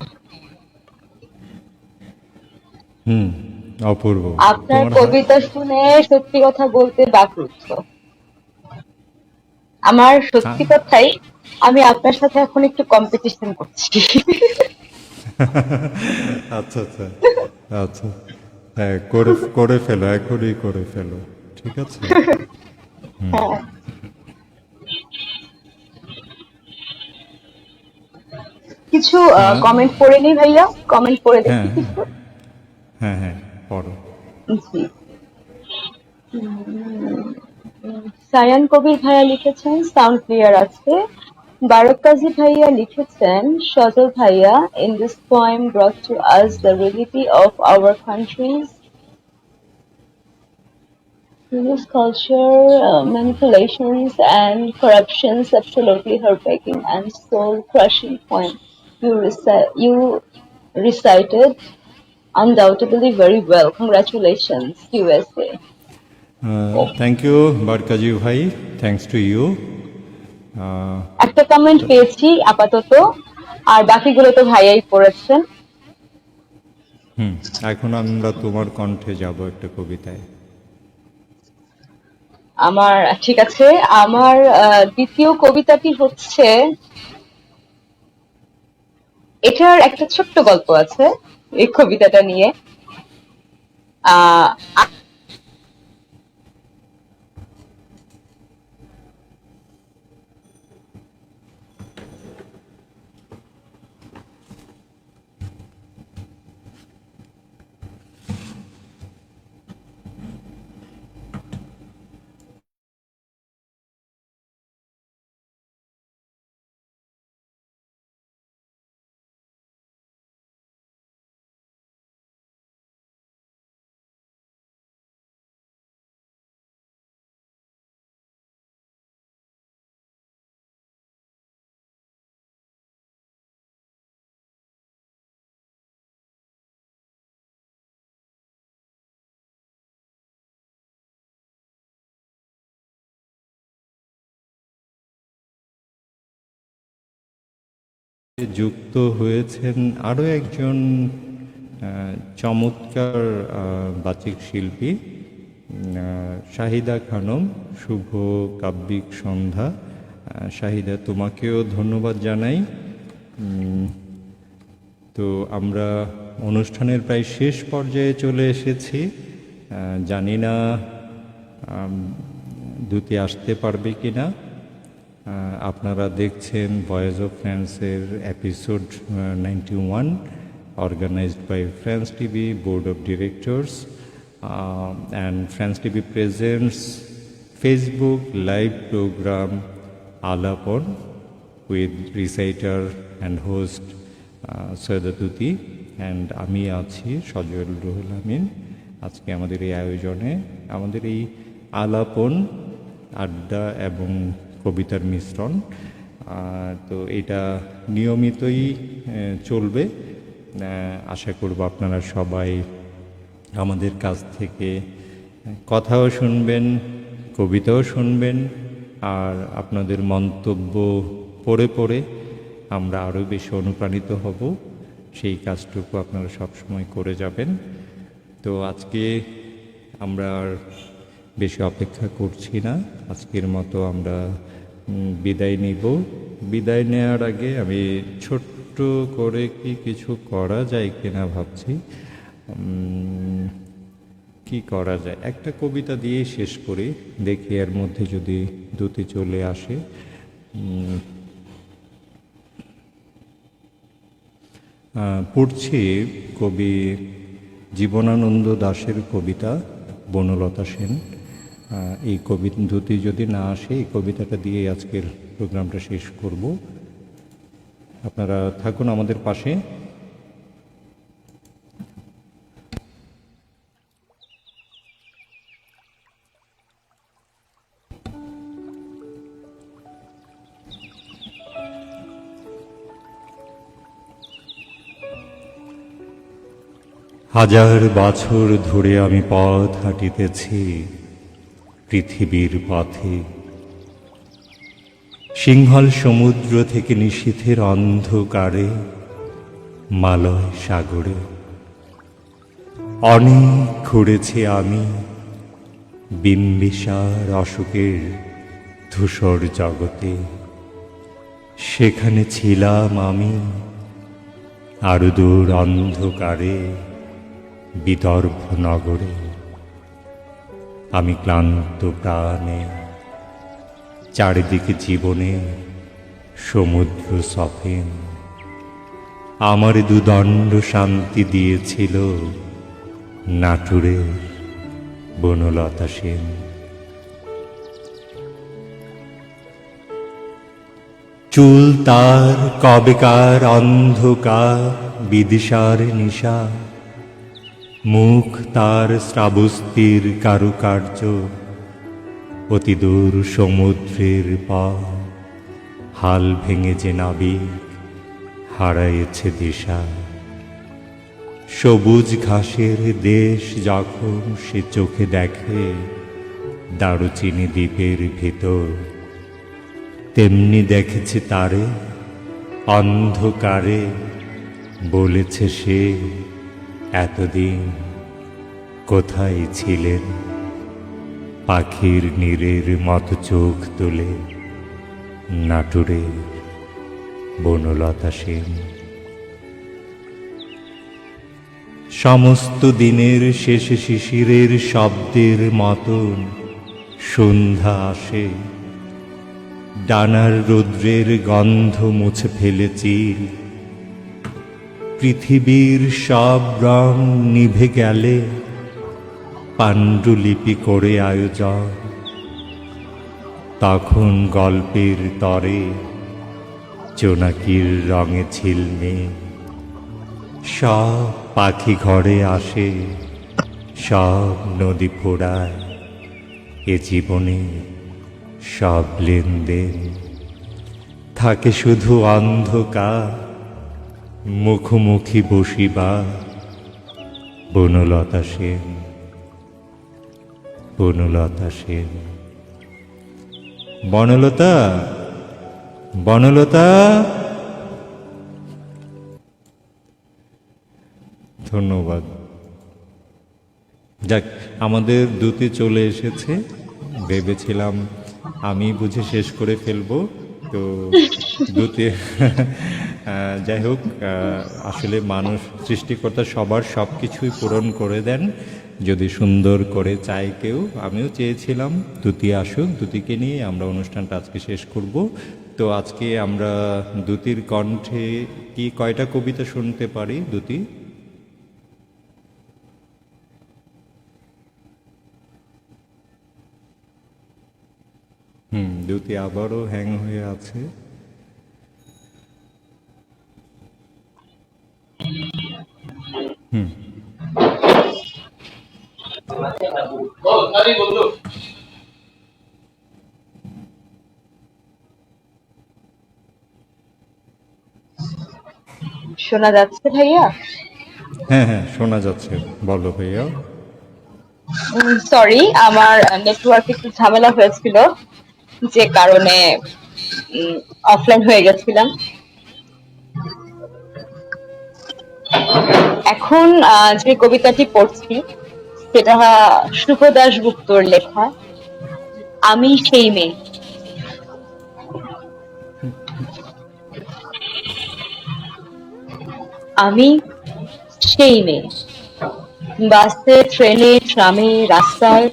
Speaker 2: অপূর্ব।
Speaker 1: আপনার কবিতা শুনে সত্যি কথা বলতে বাকরুদ্ধ। আমার সত্যি কথাই, আমি আপনার সাথে এখন একটু কম্পিটিশন করছি।
Speaker 2: আচ্ছা আচ্ছা আচ্ছা, হ্যাঁ করে করে ফেলো, এখনই করে ফেলো, ঠিক আছে।
Speaker 1: কিছু কমেন্ট পড়ে নি ভাইয়া, কমেন্ট পড়ে
Speaker 2: হ্যাঁ
Speaker 1: দেখি কিছু।
Speaker 2: হ্যাঁ হ্যাঁ, পড়ো।
Speaker 1: জি, সায়ান কবির ভাইয়া লিখেছেন সাউন্ড ক্লিয়ার আছে। বারক কাজী ভাইয়া লিখেছেন সজল ভাইয়া, in this poem brought to us the reality of our country's previous culture, manipulations and corruptions. Absolutely heartbreaking and soul-crushing poem. You recited undoubtedly very well. Congratulations, USA.
Speaker 2: Thank you Barkazi ভাই, থ্যাংকস টু ইউ।
Speaker 1: একটা কমেন্ট পেয়েছি আপাতত, আর বাকিগুলো তো ভাইয়াই পড়েছেন।
Speaker 2: এখন আমরা তোমার কণ্ঠে যাব একটা কবিতায়।
Speaker 1: আমার ঠিক আছে। আমার দ্বিতীয় কবিতাটি হচ্ছে, এটার একটা ছোট্ট গল্প আছে এই কবিতাটা নিয়ে। আহ
Speaker 2: যুক্ত হয়েছেন আরও একজন চমৎকার বাচিক শিল্পী, শাহিদা খানম। শুভ কাব্যিক সন্ধ্যা। শাহিদা, তোমাকেও ধন্যবাদ জানাই। তো আমরা অনুষ্ঠানের প্রায় শেষ পর্যায়ে চলে এসেছি। জানি না দুটি আসতে পারবে কি না। আপনারা দেখছেন ভয়েস অফ ফ্রান্সের episode 91, organized by France TV Board of Directors, and France TV presents Facebook live program Alapon with reciter and host Syeda Tuti, and আমি আছি সজল রুহুল আমিন। আজকে আমাদের এই আয়োজনে আমাদের এই আলাপন, আড্ডা এবং কবিতার মিশ্রণ, তো এটা নিয়মিতই চলবে। আশা করব আপনারা সবাই আমাদের কাছ থেকে কথাও শুনবেন, কবিতাও শুনবেন, আর আপনাদের মন্তব্য পড়ে পড়ে আমরা আরও বেশি অনুপ্রাণিত হব। সেই কাজটুকু আপনারা সবসময় করে যাবেন। তো আজকে আমরা আর বেশি অপেক্ষা করছি না, আজকের মতো আমরা বিদায় নিব। বিদায় নেওয়ার আগে আমি ছোট্ট করে কিছু করা যায় কিনা ভাবছি। কি করা যায়, একটা কবিতা দিয়ে শেষ করি, দেখি এর মধ্যে যদি দুটি চলে আসে। পড়ছি কবি জীবনানন্দ দাশের কবিতা বনলতা সেন। এই কবিতা দুটি যদি না আসে, এই কবিতাটা দিয়ে আজকের প্রোগ্রামটা শেষ করব। আপনারা থাকুন আমাদের পাশে। হাজার বছর ধরে আমি পথ হাঁটিতেছি পৃথিবীর পথে, সিংহল সমুদ্র থেকে নিশীথের অন্ধকারে মালয় সাগরে। অনেক ঘুরেছি আমি বিম্বিসার অশোকের ধূসর জগতে, সেখানে ছিলাম আমি আরো দূর অন্ধকারে বিদর্ভ নগরে। আমি ক্লান্ত প্রাণে চারিদিকে জীবনে সমুদ্র সফেন, আমার দুদণ্ড শান্তি দিয়েছিল নাটুরের বনলতা সেন। চুল তার কবেকার অন্ধকার বিদিশার নিশা, মুখ তার শ্রাবস্তির কারুকার্য, অতি দূর সমুদ্রের পর হাল ভেঙে যে নাবিক হারাইছে দিশা। সবুজ ঘাসের দেশ যখন সে চোখে দেখে দারুচিনি দ্বীপের ভিতর, তেমনি দেখেছে তারে অন্ধকারে। বলেছে সে, এতদিন কোথায় ছিলেন? পাখির নীরের মতো চোখ তুলে নাটুরের বনলতা সেন। সমস্ত দিনের শেষে শিশিরের শব্দের মতন সন্ধ্যা আসে, ডানার রৌদ্রের গন্ধ মুছে ফেলে চিল। পৃথিবীর সব রং নিভে গেলে পাণ্ডুলিপি করে আয়োজন, তখন গল্পের তরে জোনাকির রঙে ঝিলমে সব পাখি ঘরে আসে, সব নদী ফোড়ায় এ জীবনে সব লেনদেন। থাকে শুধু অন্ধকার, মুখোমুখি বসিবা বনলতা সেন, বনলতা সেন। বনলতা, বনলতা। ধন্যবাদ। যাক, আমাদের দুটি চলে এসেছে। ভেবেছিলাম আমি বুঝে শেষ করে ফেলবো, তো দুটি যাই হোক, আসলে মানুষ সৃষ্টিকর্তা সবার সব কিছুই পূরণ করে দেন যদি সুন্দর করে চায় কেউ। আমিও চেয়েছিলাম দুটি আসুক, দুটিকে নিয়ে আমরা অনুষ্ঠানটা আজকে শেষ করব। তো আজকে আমরা দুটির কণ্ঠে কি কয়টা কবিতা শুনতে পারি? দুটি দুটি আবারও হ্যাং হয়ে আছে।
Speaker 1: শোনা যাচ্ছে ভাইয়া?
Speaker 2: হ্যাঁ হ্যাঁ, শোনা যাচ্ছে, বলো ভাইয়া।
Speaker 1: সরি, আমার নেটওয়ার্ক একটু ঝামেলা হয়েছিল, যে কারণে অফলাইন হয়ে গেছিলাম। এখন যে কবিতাটি পড়ছি সেটা শুভ দাশগুপ্তর লেখা, আমি সেই মেয়ে। আমি সেই মেয়ে, বাসে, ট্রেনে, ট্রামে, রাস্তায়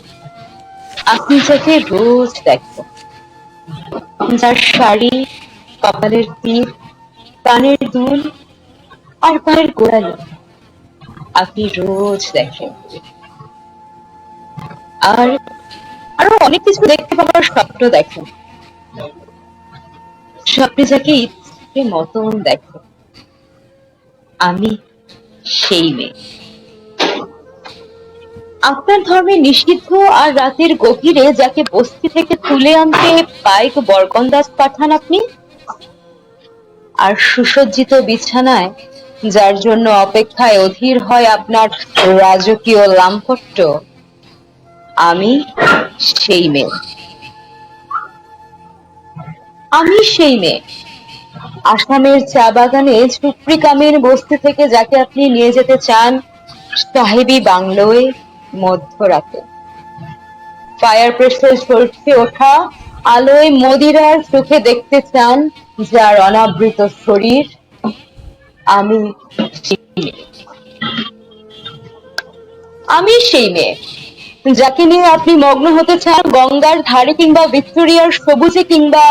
Speaker 1: আপনি যাকে রোজ দেখো, যার শাড়ি, কপালের টিপ, কানের দুল আর পায়ের গোড়ালি আপনি রোজ দেখেন। আর আরো অনেক কিছু দেখতে পাওয়ার স্বপ্ন দেখেন, স্বপ্নে যাকে ইচ্ছে মতন দেখো। আমি সেই মেয়ে। আপনার ধর্মে নিষিদ্ধ আর রাতের গভীরে যাকে বস্তি থেকে তুলে আনতে পাইক বরকন্দাজ পাঠান আপনি, আর সুসজ্জিত বিছানায় যার জন্য অপেক্ষায় অধীর হয় আপনার রাজকীয় লাম্পট্য, আমি সেই মেয়ে। আমি সেই মেয়ে, আসামের চা বাগানে ঝুপড়ি কামের বস্তি থেকে যাকে আপনি নিয়ে যেতে চান সাহেবী বাংলোয় মধ্যরাতে। ফায়ার প্রেসে ঝলসে ওঠা আলোয় মদিরার চোখে দেখতে চান যার অনাবৃত শরীর, আমি সেই মেয়ে। আমি সেই মেয়ে যাকে নিয়ে আপনি মগ্ন হতে চান গঙ্গার ধারে কিংবা ভিক্টোরিয়ার সবুজে কিংবা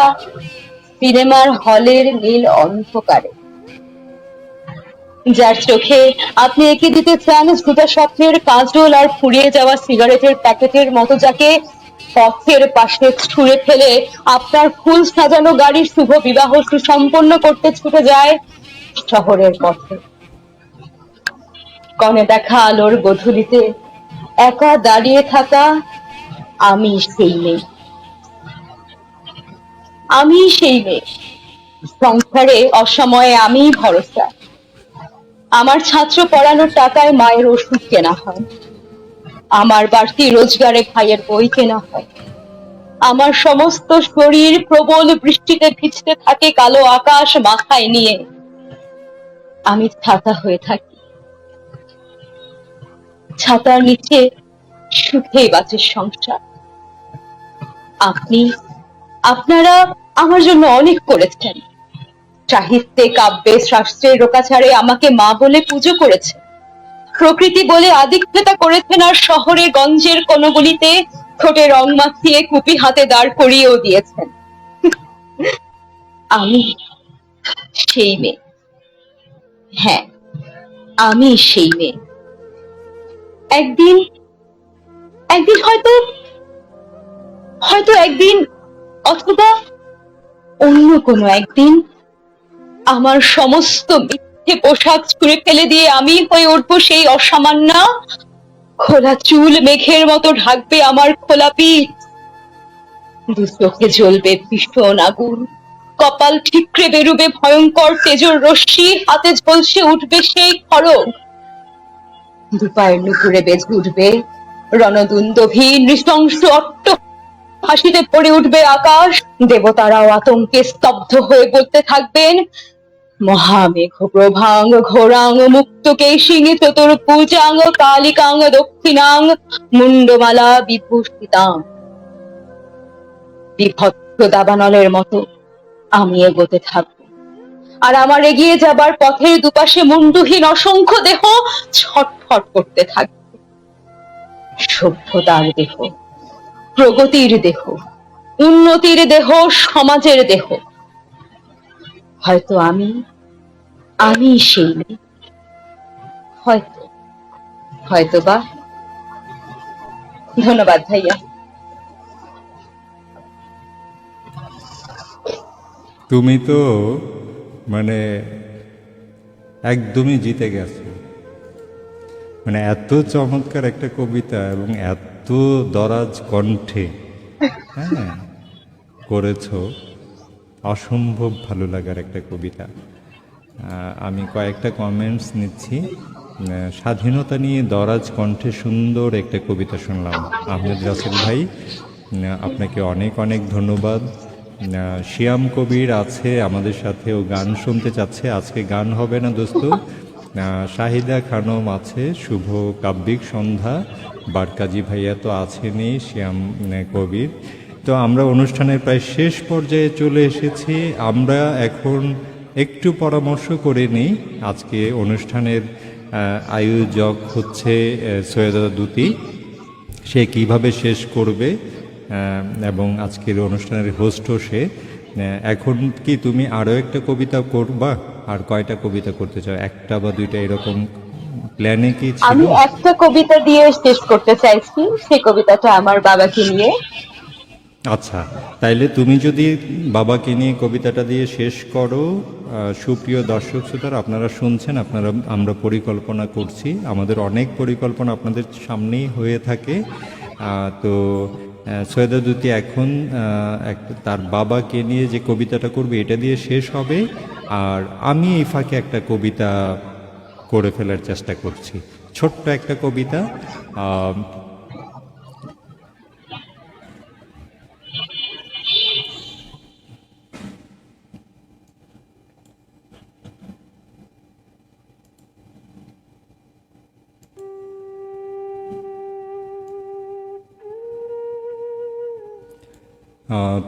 Speaker 1: সিনেমার হলের নীল অন্ধকারে, যার চোখে আপনি এঁকে দিতে চান ঝুটা স্বপ্নের কাজল আর ফুরিয়ে যাওয়া সিগারেটের প্যাকেটের মতো, যাকে পথের পাশে ছুঁড়ে ফেলে আপনার ফুল সাজানো গাড়ির শুভ বিবাহ সুসম্পন্ন করতে ছুটে যায় শহরের পথে। কনে দেখা আলোর গধূলিতে একা দাঁড়িয়ে থাকা আমি সেই মেয়ে। আমি সেই মেয়ে, সংসারে অসময়ে আমিই ভরসা। আমার ছাত্র পড়ানোর টাকায় মায়ের ওষুধ কেনা হয়, আমার বাড়তি রোজগারে ভাইয়ের বই কেনা হয়। আমার সমস্ত শরীর প্রবল বৃষ্টিতে ভিজতে থাকে কালো আকাশ মাথায় নিয়ে, আমি ছাতা হয়ে থাকি। ছাতার নিচে সুখেই বাঁচে সংসার। আপনি আপনারা আমার জন্য অনেক করেছেন। সাহিত্যে, কাব্যে, শাস্ত্রে, রোকাচারে আমাকে মা বলে পুজো করেছেন। প্রকৃতি বলে আদিক্ষেতা করেছেন, আর শহরে গঞ্জের কোন গলিতে ঠোঁটে রং মাখিয়ে কুপি হাতে দাঁড় করিয়েও দিয়েছেন। আমি সেই মেয়ে। হ্যাঁ, আমি সেই মেয়ে। একদিন একদিন হয়তো হয়তো একদিন, অথবা অন্য কোনো একদিন, আমার সমস্ত মিথ্যে পোশাক ছুঁড়ে ফেলে দিয়ে আমি হয়ে উঠবো সেই অসামান্যা। খোলা চুল মেঘের মতো ঢাকবে আমার খোলা পিঠ, দু চোখে জ্বলবে ভীষণ আগুন, কপাল ঠিকরে বেরুবে ভয়ঙ্কর তেজর রশ্মি, হাতে ঝলসে উঠবে সেই খড়গ, দুপায়ের নুপুরে বেজে উঠবে রণদুন্দভী নৃশংস অট্ট হাসিতে ভরে উঠবে আকাশ। দেবতারাও আতঙ্কে স্তব্ধ হয়ে বলতে থাকবেন, মহামেঘ প্রভাং ঘোরাং মুক্তকেশিং চতুর্ভুজাং কালিকাং দক্ষিণাং মুন্ডমালা বিভূষিতাং। বিভৎস দাবানলের মতো আমি এগোতে থাকবো, আর আমার এগিয়ে যাবার পথের দুপাশে মুন্ডহীন অসংখ্য দেহ ছটফট করতে থাকবে। সভ্যতার দেহ, প্রগতির দেহ, উন্নতির দেহ, সমাজের দেহ। হয়তো আমি সেই মেয়ে। হয়তোবা। ধন্যবাদ ভাইয়া।
Speaker 2: তুমি তো মানে একদমই জিতে গেছো। মানে এত চমৎকার একটা কবিতা এবং এত দরাজ কণ্ঠে হ্যাঁ করেছো, অসম্ভব ভালো লাগার একটা কবিতা। আমি কয়েকটা কমেন্টস নিচ্ছি। স্বাধীনতা নিয়ে দরাজ কণ্ঠে সুন্দর একটা কবিতা শুনলাম আহমেদ রাসেল ভাই, আপনাকে অনেক অনেক ধন্যবাদ। শিয়াম কবির আছে আমাদের সাথে, ও গান শুনতে চাচ্ছে। আজকে গান হবে না দোস্ত। শাহিদা খানম আছে, শুভ কাব্যিক সন্ধ্যা। বারকাজি ভাইয়া তো আছেনই, শিয়াম কবির। তো আমরা অনুষ্ঠানের প্রায় শেষ পর্যায়ে চলে এসেছি। আমরা এখন একটু পরামর্শ করে নিই। আজকে অনুষ্ঠানের আয়োজক হচ্ছে সৈয়দা দুতি, সে কিভাবে শেষ করবে, এবং আজকের অনুষ্ঠানের হোস্টও সে। এখন কি তুমি আরও একটা কবিতা করবা? আর কয়টা কবিতা করতে চাও? একটা বা দুইটা এরকম প্ল্যানে কি ছিল?
Speaker 1: আমি একটা কবিতা দিয়ে শেষ করতে চাইছি, সেই কবিতাটা আমার বাবাকে নিয়ে।
Speaker 2: আচ্ছা, তাইলে তুমি যদি বাবাকে নিয়ে কবিতাটা দিয়ে শেষ করো। সুপ্রিয় দর্শক শ্রোতারা, আপনারা শুনছেন, আমরা পরিকল্পনা করছি, আমাদের অনেক পরিকল্পনা আপনাদের সামনেই হয়ে থাকে। তো সৈয়দা দুতি এখন তার বাবাকে নিয়ে যে কবিতাটা করবে এটা দিয়ে শেষ হবে, আর আমি এই ফাঁকে একটা কবিতা করে ফেলার চেষ্টা করছি, ছোট্ট একটা কবিতা।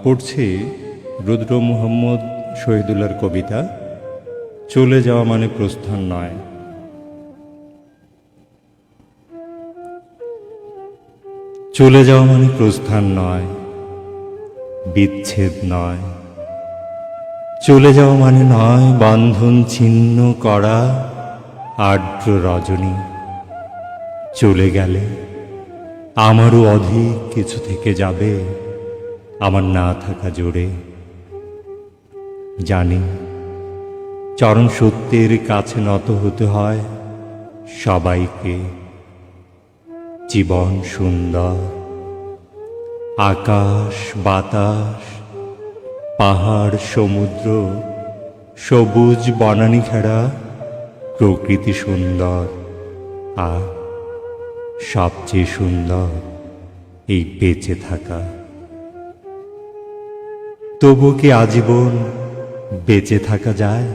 Speaker 2: পড়ছি রুদ্র মুহম্মদ শহীদুল্লাহর কবিতা, চলে যাওয়া মানে প্রস্থান নয়। চলে যাওয়া মানে প্রস্থান নয়, বিচ্ছেদ নয়। চলে যাওয়া মানে নয় বান্ধন ছিন্ন করা আর্দ্র রজনী। চলে গেলে আমারও অধিক কিছু থেকে যাবে আমার না থাকা জোরে। জানি চরম সত্যের কাছে নত হতে হয় সবাইকে। জীবন সুন্দর, আকাশ বাতাস, পাহাড় সমুদ্র, সবুজ বনানী ঘেরা প্রকৃতি সুন্দর, আর সবচেয়ে সুন্দর এই বেঁচে থাকা। তবু কি আজীবন বেঁচে থাকা যায়?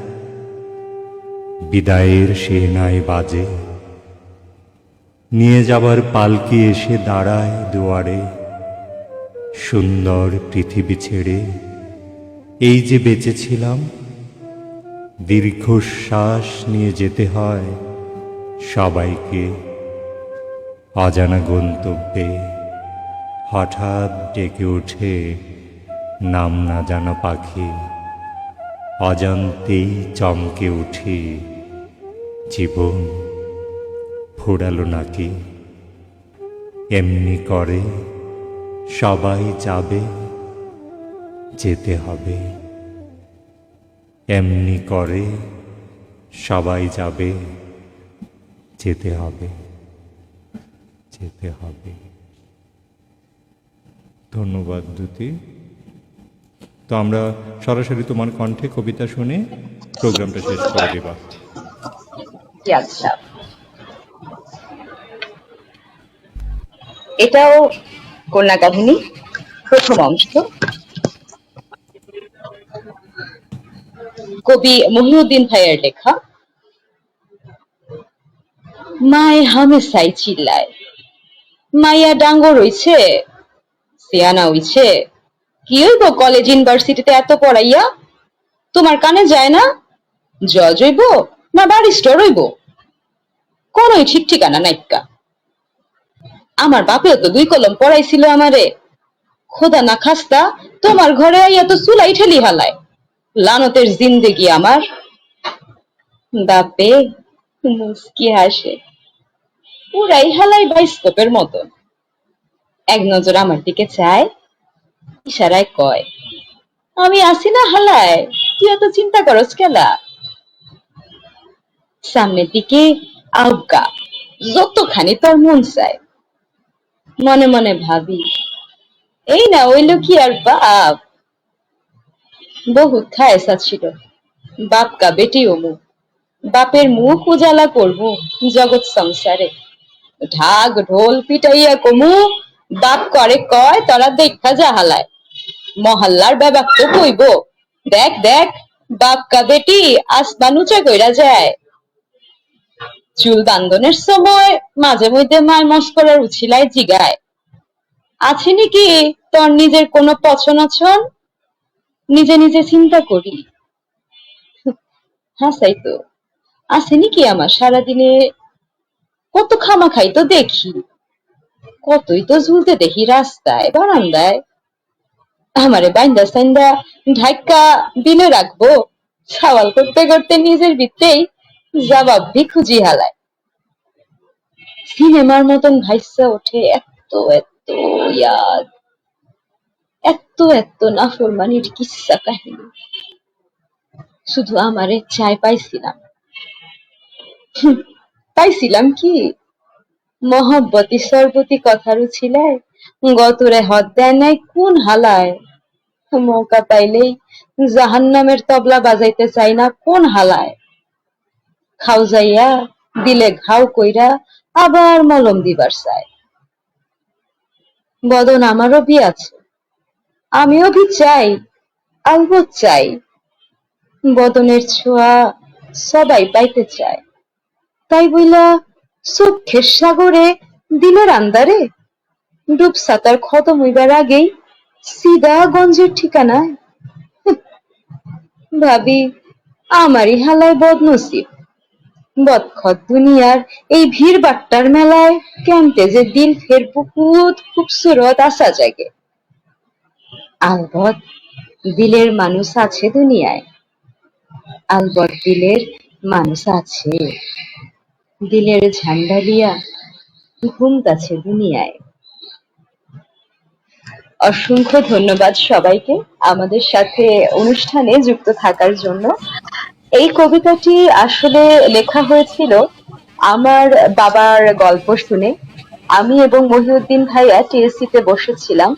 Speaker 2: বিদায়ের শেহনাই বাজে, নিয়ে যাবার পালকি এসে দাঁড়ায় দুয়ারে। সুন্দর পৃথিবী ছেড়ে এই যে বেঁচেছিলাম, দীর্ঘশ্বাস নিয়ে যেতে হয় সবাইকে। অজানা গন্তব্যে হঠাৎ ডেকে ওঠে নাম না জানা পাখি, অজান্তেই চমকে উঠি, জীবন ফুরালো নাকি। এমনি করে সবাই যাবে, যেতে হবে। এমনি করে সবাই যাবে, যেতে হবে, যেতে হবে। ধন্যবাদ দ্যুতি। তো আমরা সরাসরি তোমার কণ্ঠে কবিতা শুনে প্রোগ্রামটা শেষ করে দেবা।
Speaker 1: আচ্ছা, এটাও কন্যা কাহিনী, প্রথম অংশ। কবি মহিউদ্দিন ভাইয়ের লেখা। মায় হামেশাই চিল্লায়, মাইয়া ডাঙ্গর হইছে, সিয়ানা হইছে, কি হইব কলেজ ইউনিভার্সিটিতে এত পড়াইয়া? তোমার কানে যায় না? জজ হইব না ব্যারিস্টার হইব? কোনই ঠিক ঠিকানা নাইকা। আমার বাপেও তো 2 কলম পড়াইছিল আমারে। খোদা না খাস্তা তোমার ঘরে আইয়া তো চুলাই ঠেলি হালায়। লানতের জিন্দেগি আমার। বাপে মুস্কি হাসে, পুরাই হালাই বাইস্কোপের মতো। এক নজর আমার দিকে চায়, ইশারায় কয়, আমি আসি না হালায়, তুই এত চিন্তা করস কেলা? সামনের দিকে আবগা, যতখানি তোর মন চায়। মনে মনে ভাবি, এই না ওইল কি আর বাপ? বহুত খায়সা ছিল, বাপ কা বেটি ও মুখ, বাপের মুখ উজালা করবো জগৎ সংসারে। ঢাক ঢোল পিটাইয়া কমু, বাপ করে কয় তোরা দেখা যা হালায়। মহল্লার ব্যাপার তো কইব, দেখ দেখ বাপ কা বেটি আসমান উঁচা কইরা যায়। চুল বান্ধনের সময় মাঝে মধ্যে মায় মস্করার উছিলায় জিগায়, আছে নাকি তোর নিজের কোনো পছন আছন? নিজে নিজে চিন্তা করি, হাসাই তো, আছে নাকি আমার সারাদিনে কত খামাখাই তো দেখি, কতই তো ঝুলতে দেখি রাস্তায় বারান্দায়। আমারে বাইন্দা সাইন্দা ঢাকা দিলে রাখবো, সওয়াল করতে করতে নিজের ভিতরেই জবাব ভি খুঁজি হালায়। সিনেমার মতন ভাইসা ওঠে এত এত ইয়াদ, এত এত নাফরমানির কিস্সা কাহিনী। শুধু আমারে চাই পাইছিলাম, পাইছিলাম কি মহব্বতী সর্বতী কথার উছিলায়, গতরে হদ দেয় নাই কোন হালায়। মৌকা পাইলেই জাহান্নামের তবলা বাজাইতে চাই না কোন হালায়। খাও যাইয়া দিলে ঘাও কইরা আবার মলম দিবার চায়। বদন আমারও ভি আছে, আমিও ভি চাই, আলবত চাই। বদনের ছোঁয়া সবাই পাইতে চায়, তাই বইলা চক্ষের সাগরে দিলের আন্দারে ডুব সাঁতার খতম হইবার আগেই সিধা গঞ্জের ঠিকানায়। ভাবি আমারই হালায় বদনসিব, বদখত দুনিয়ার এই ভিড় বাট্টার মেলায় কেমতে যে দিল ফের বহুত খুবসুরত আসা জাগে। আলবত দিলের মানুষ আছে দুনিয়ায়, আলবত দিলের মানুষ আছে, দিলের ঝান্ডা লিয়া ঘুমতাছে দুনিয়ায়। অসংখ্য ধন্যবাদ সবাইকে আমাদের সাথে অনুষ্ঠানে যুক্ত থাকার জন্য। এই কবিতাটি আসলে লেখা হয়েছিল আমার বাবার গল্প শুনে। আমি এবং মহিউদ্দিন ভাইয়া টিএসসি তে বসেছিলাম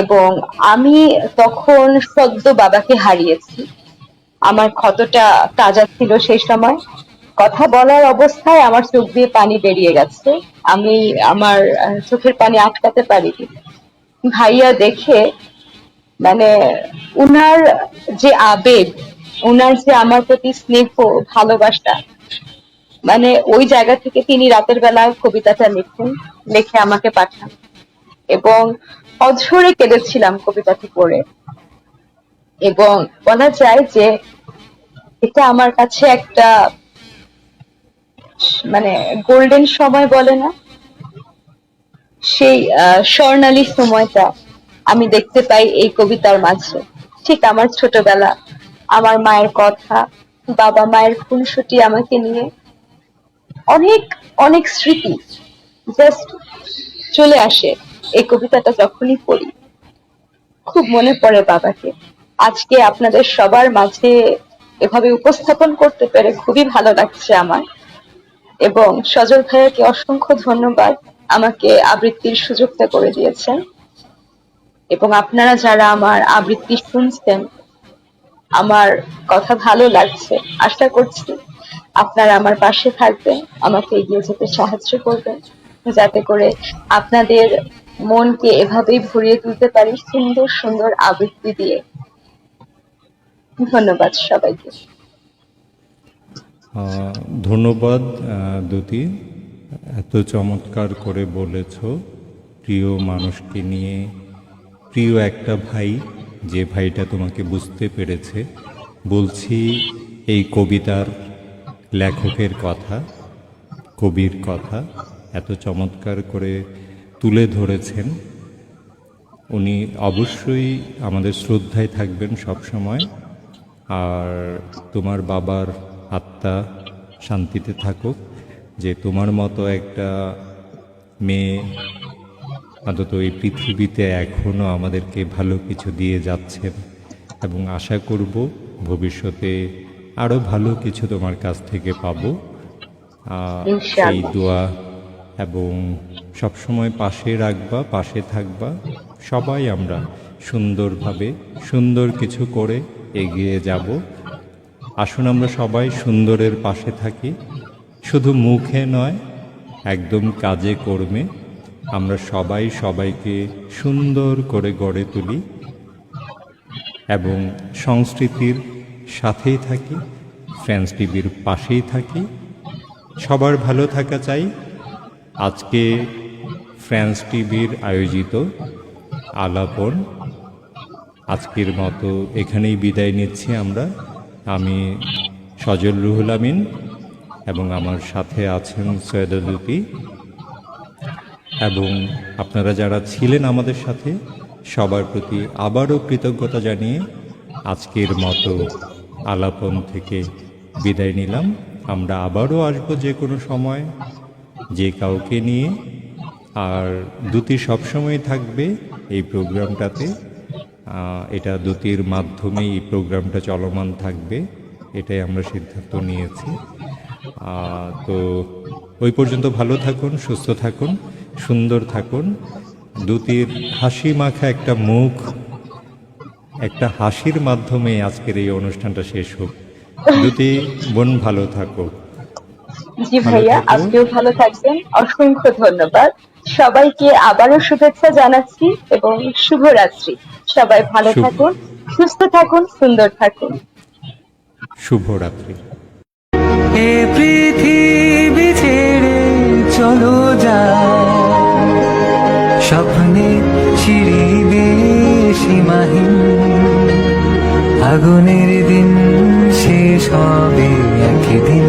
Speaker 1: এবং আমি তখন সদ্য বাবাকে হারিয়েছি। আমার ক্ষতটা তাজা ছিল সেই সময়। কথা বলার অবস্থায় আমার চোখ দিয়ে পানি বেরিয়ে গেছে, আমি আমার চোখের পানি আটকাতে পারিনি। ভাইয়া দেখে মানে উনার যে আবেগ, উনার যে আমার প্রতি স্নেহ ভালোবাসা, মানে ওই জায়গা থেকে তিনি রাতের বেলা কবিতাটা লিখে আমাকে পাঠান এবং অঝরে কেঁদেছিলাম কবিতাটি পড়ে, এবং বলা যায় যে এটা আমার কাছে একটা মানে গোল্ডেন সময় বলে না, সেই স্বর্ণালী সময়টা আমি দেখতে পাই এই কবিতার মাঝে। ঠিক আমার ছোটবেলা, আমার মায়ের কথা, বাবা মায়ের খুনসুটি আমাকে নিয়ে, অনেক অনেক স্মৃতি জাস্ট চলে আসে এই কবিতাটা যখনই পড়ি। খুব মনে পড়ে বাবাকে। আজকে আপনাদের সবার মাঝে এভাবে উপস্থাপন করতে পেরে খুবই ভালো লাগছে আমার, এবং সজল ভাইয়াকে অসংখ্য ধন্যবাদ আমাকে আবৃত্তির সুযোগটা করে দিয়েছেন। এবং আপনারা যারা আমার আবৃত্তি শুনছেন, আমার কথা ভালো লাগছে, আশা করছি আপনারা আমার পাশে থাকবেন, আমাকে এগিয়ে যেতে সাহায্য করবেন, যাতে করে আপনাদের মনকে এভাবেই ভরিয়ে তুলতে পারি সুন্দর সুন্দর আবৃত্তি দিয়ে। ধন্যবাদ সবাইকে।
Speaker 2: ধন্যবাদ দুতি, এত চমৎকার করে বলেছ। প্রিয় মানুষকে নিয়ে, প্রিয় একটা ভাই, যে ভাইটা তোমাকে বুঝতে পেরেছে। বলছি এই কবিতার লেখকের কথা, কবির কথা এত চমৎকার করে তুলে ধরেছেন। উনি অবশ্যই আমাদের শ্রদ্ধায় থাকবেন সব সময়। আর তোমার বাবার আত্মা শান্তিতে থাকুক, যে তোমার মতো একটা মেয়ে অন্তত এই পৃথিবীতে এখনও আমাদেরকে ভালো কিছু দিয়ে যাচ্ছেন, এবং আশা করব ভবিষ্যতে আরও ভালো কিছু তোমার কাছ থেকে পাবো। সেই দোয়া এবং সবসময় পাশে রাখবা, পাশে থাকবা। সবাই আমরা সুন্দরভাবে সুন্দর কিছু করে এগিয়ে যাব। আসুন আমরা সবাই সুন্দরের পাশে থাকি, শুধু মুখে নয়, একদম কাজে কর্মে আমরা সবাই সবাইকে সুন্দর করে গড়ে তুলি এবং সংস্কৃতির সাথেই থাকি, ফ্রেন্ডস টিভির পাশেই থাকি। সবার ভালো থাকা চাই। আজকে ফ্রেন্ডস টিভির আয়োজিত আলাপন আজকের মতো এখানেই বিদায় নিচ্ছি আমরা। আমি সজল রুহুল আমিন এবং আমার সাথে আছেন সৈয়দা দুতি, এবং আপনারা যারা ছিলেন আমাদের সাথে সবার প্রতি আবারও কৃতজ্ঞতা জানিয়ে আজকের মতো আলাপন থেকে বিদায় নিলাম। আমরা আবারও আসবো যে কোনো সময়, যে কাউকে নিয়ে। আর দুতি সবসময় থাকবে এই প্রোগ্রামটাতে। এটা দুতির মাধ্যমেই এই প্রোগ্রামটা চলমান থাকবে, এটাই আমরা সিদ্ধান্ত নিয়েছি। তো ওই পর্যন্ত ভালো থাকুন, সুস্থ থাকুন, সুন্দর থাকুন। দুতির হাসি মাখা একটা মুখ, একটা হাসির মাধ্যমে আজকের এই অনুষ্ঠানটা শেষ হোক। দুতি বোন, ভালো থাকো।
Speaker 1: জি ভাইয়া, আপনিও ভালো থাকবেন। অসংখ্য ধন্যবাদ সবাইকে, আবারও শুভেচ্ছা জানাচ্ছি এবং শুভরাত্রি। সবাই ভালো থাকুন, সুস্থ থাকুন, সুন্দর থাকুন।
Speaker 2: শুভরাত্রি।
Speaker 3: এ পৃথিবী ছেড়ে চলো যায়, স্বপ্নে চিরিবে সীমাহীন। আগুনের দিন শেষ হবে একদিন।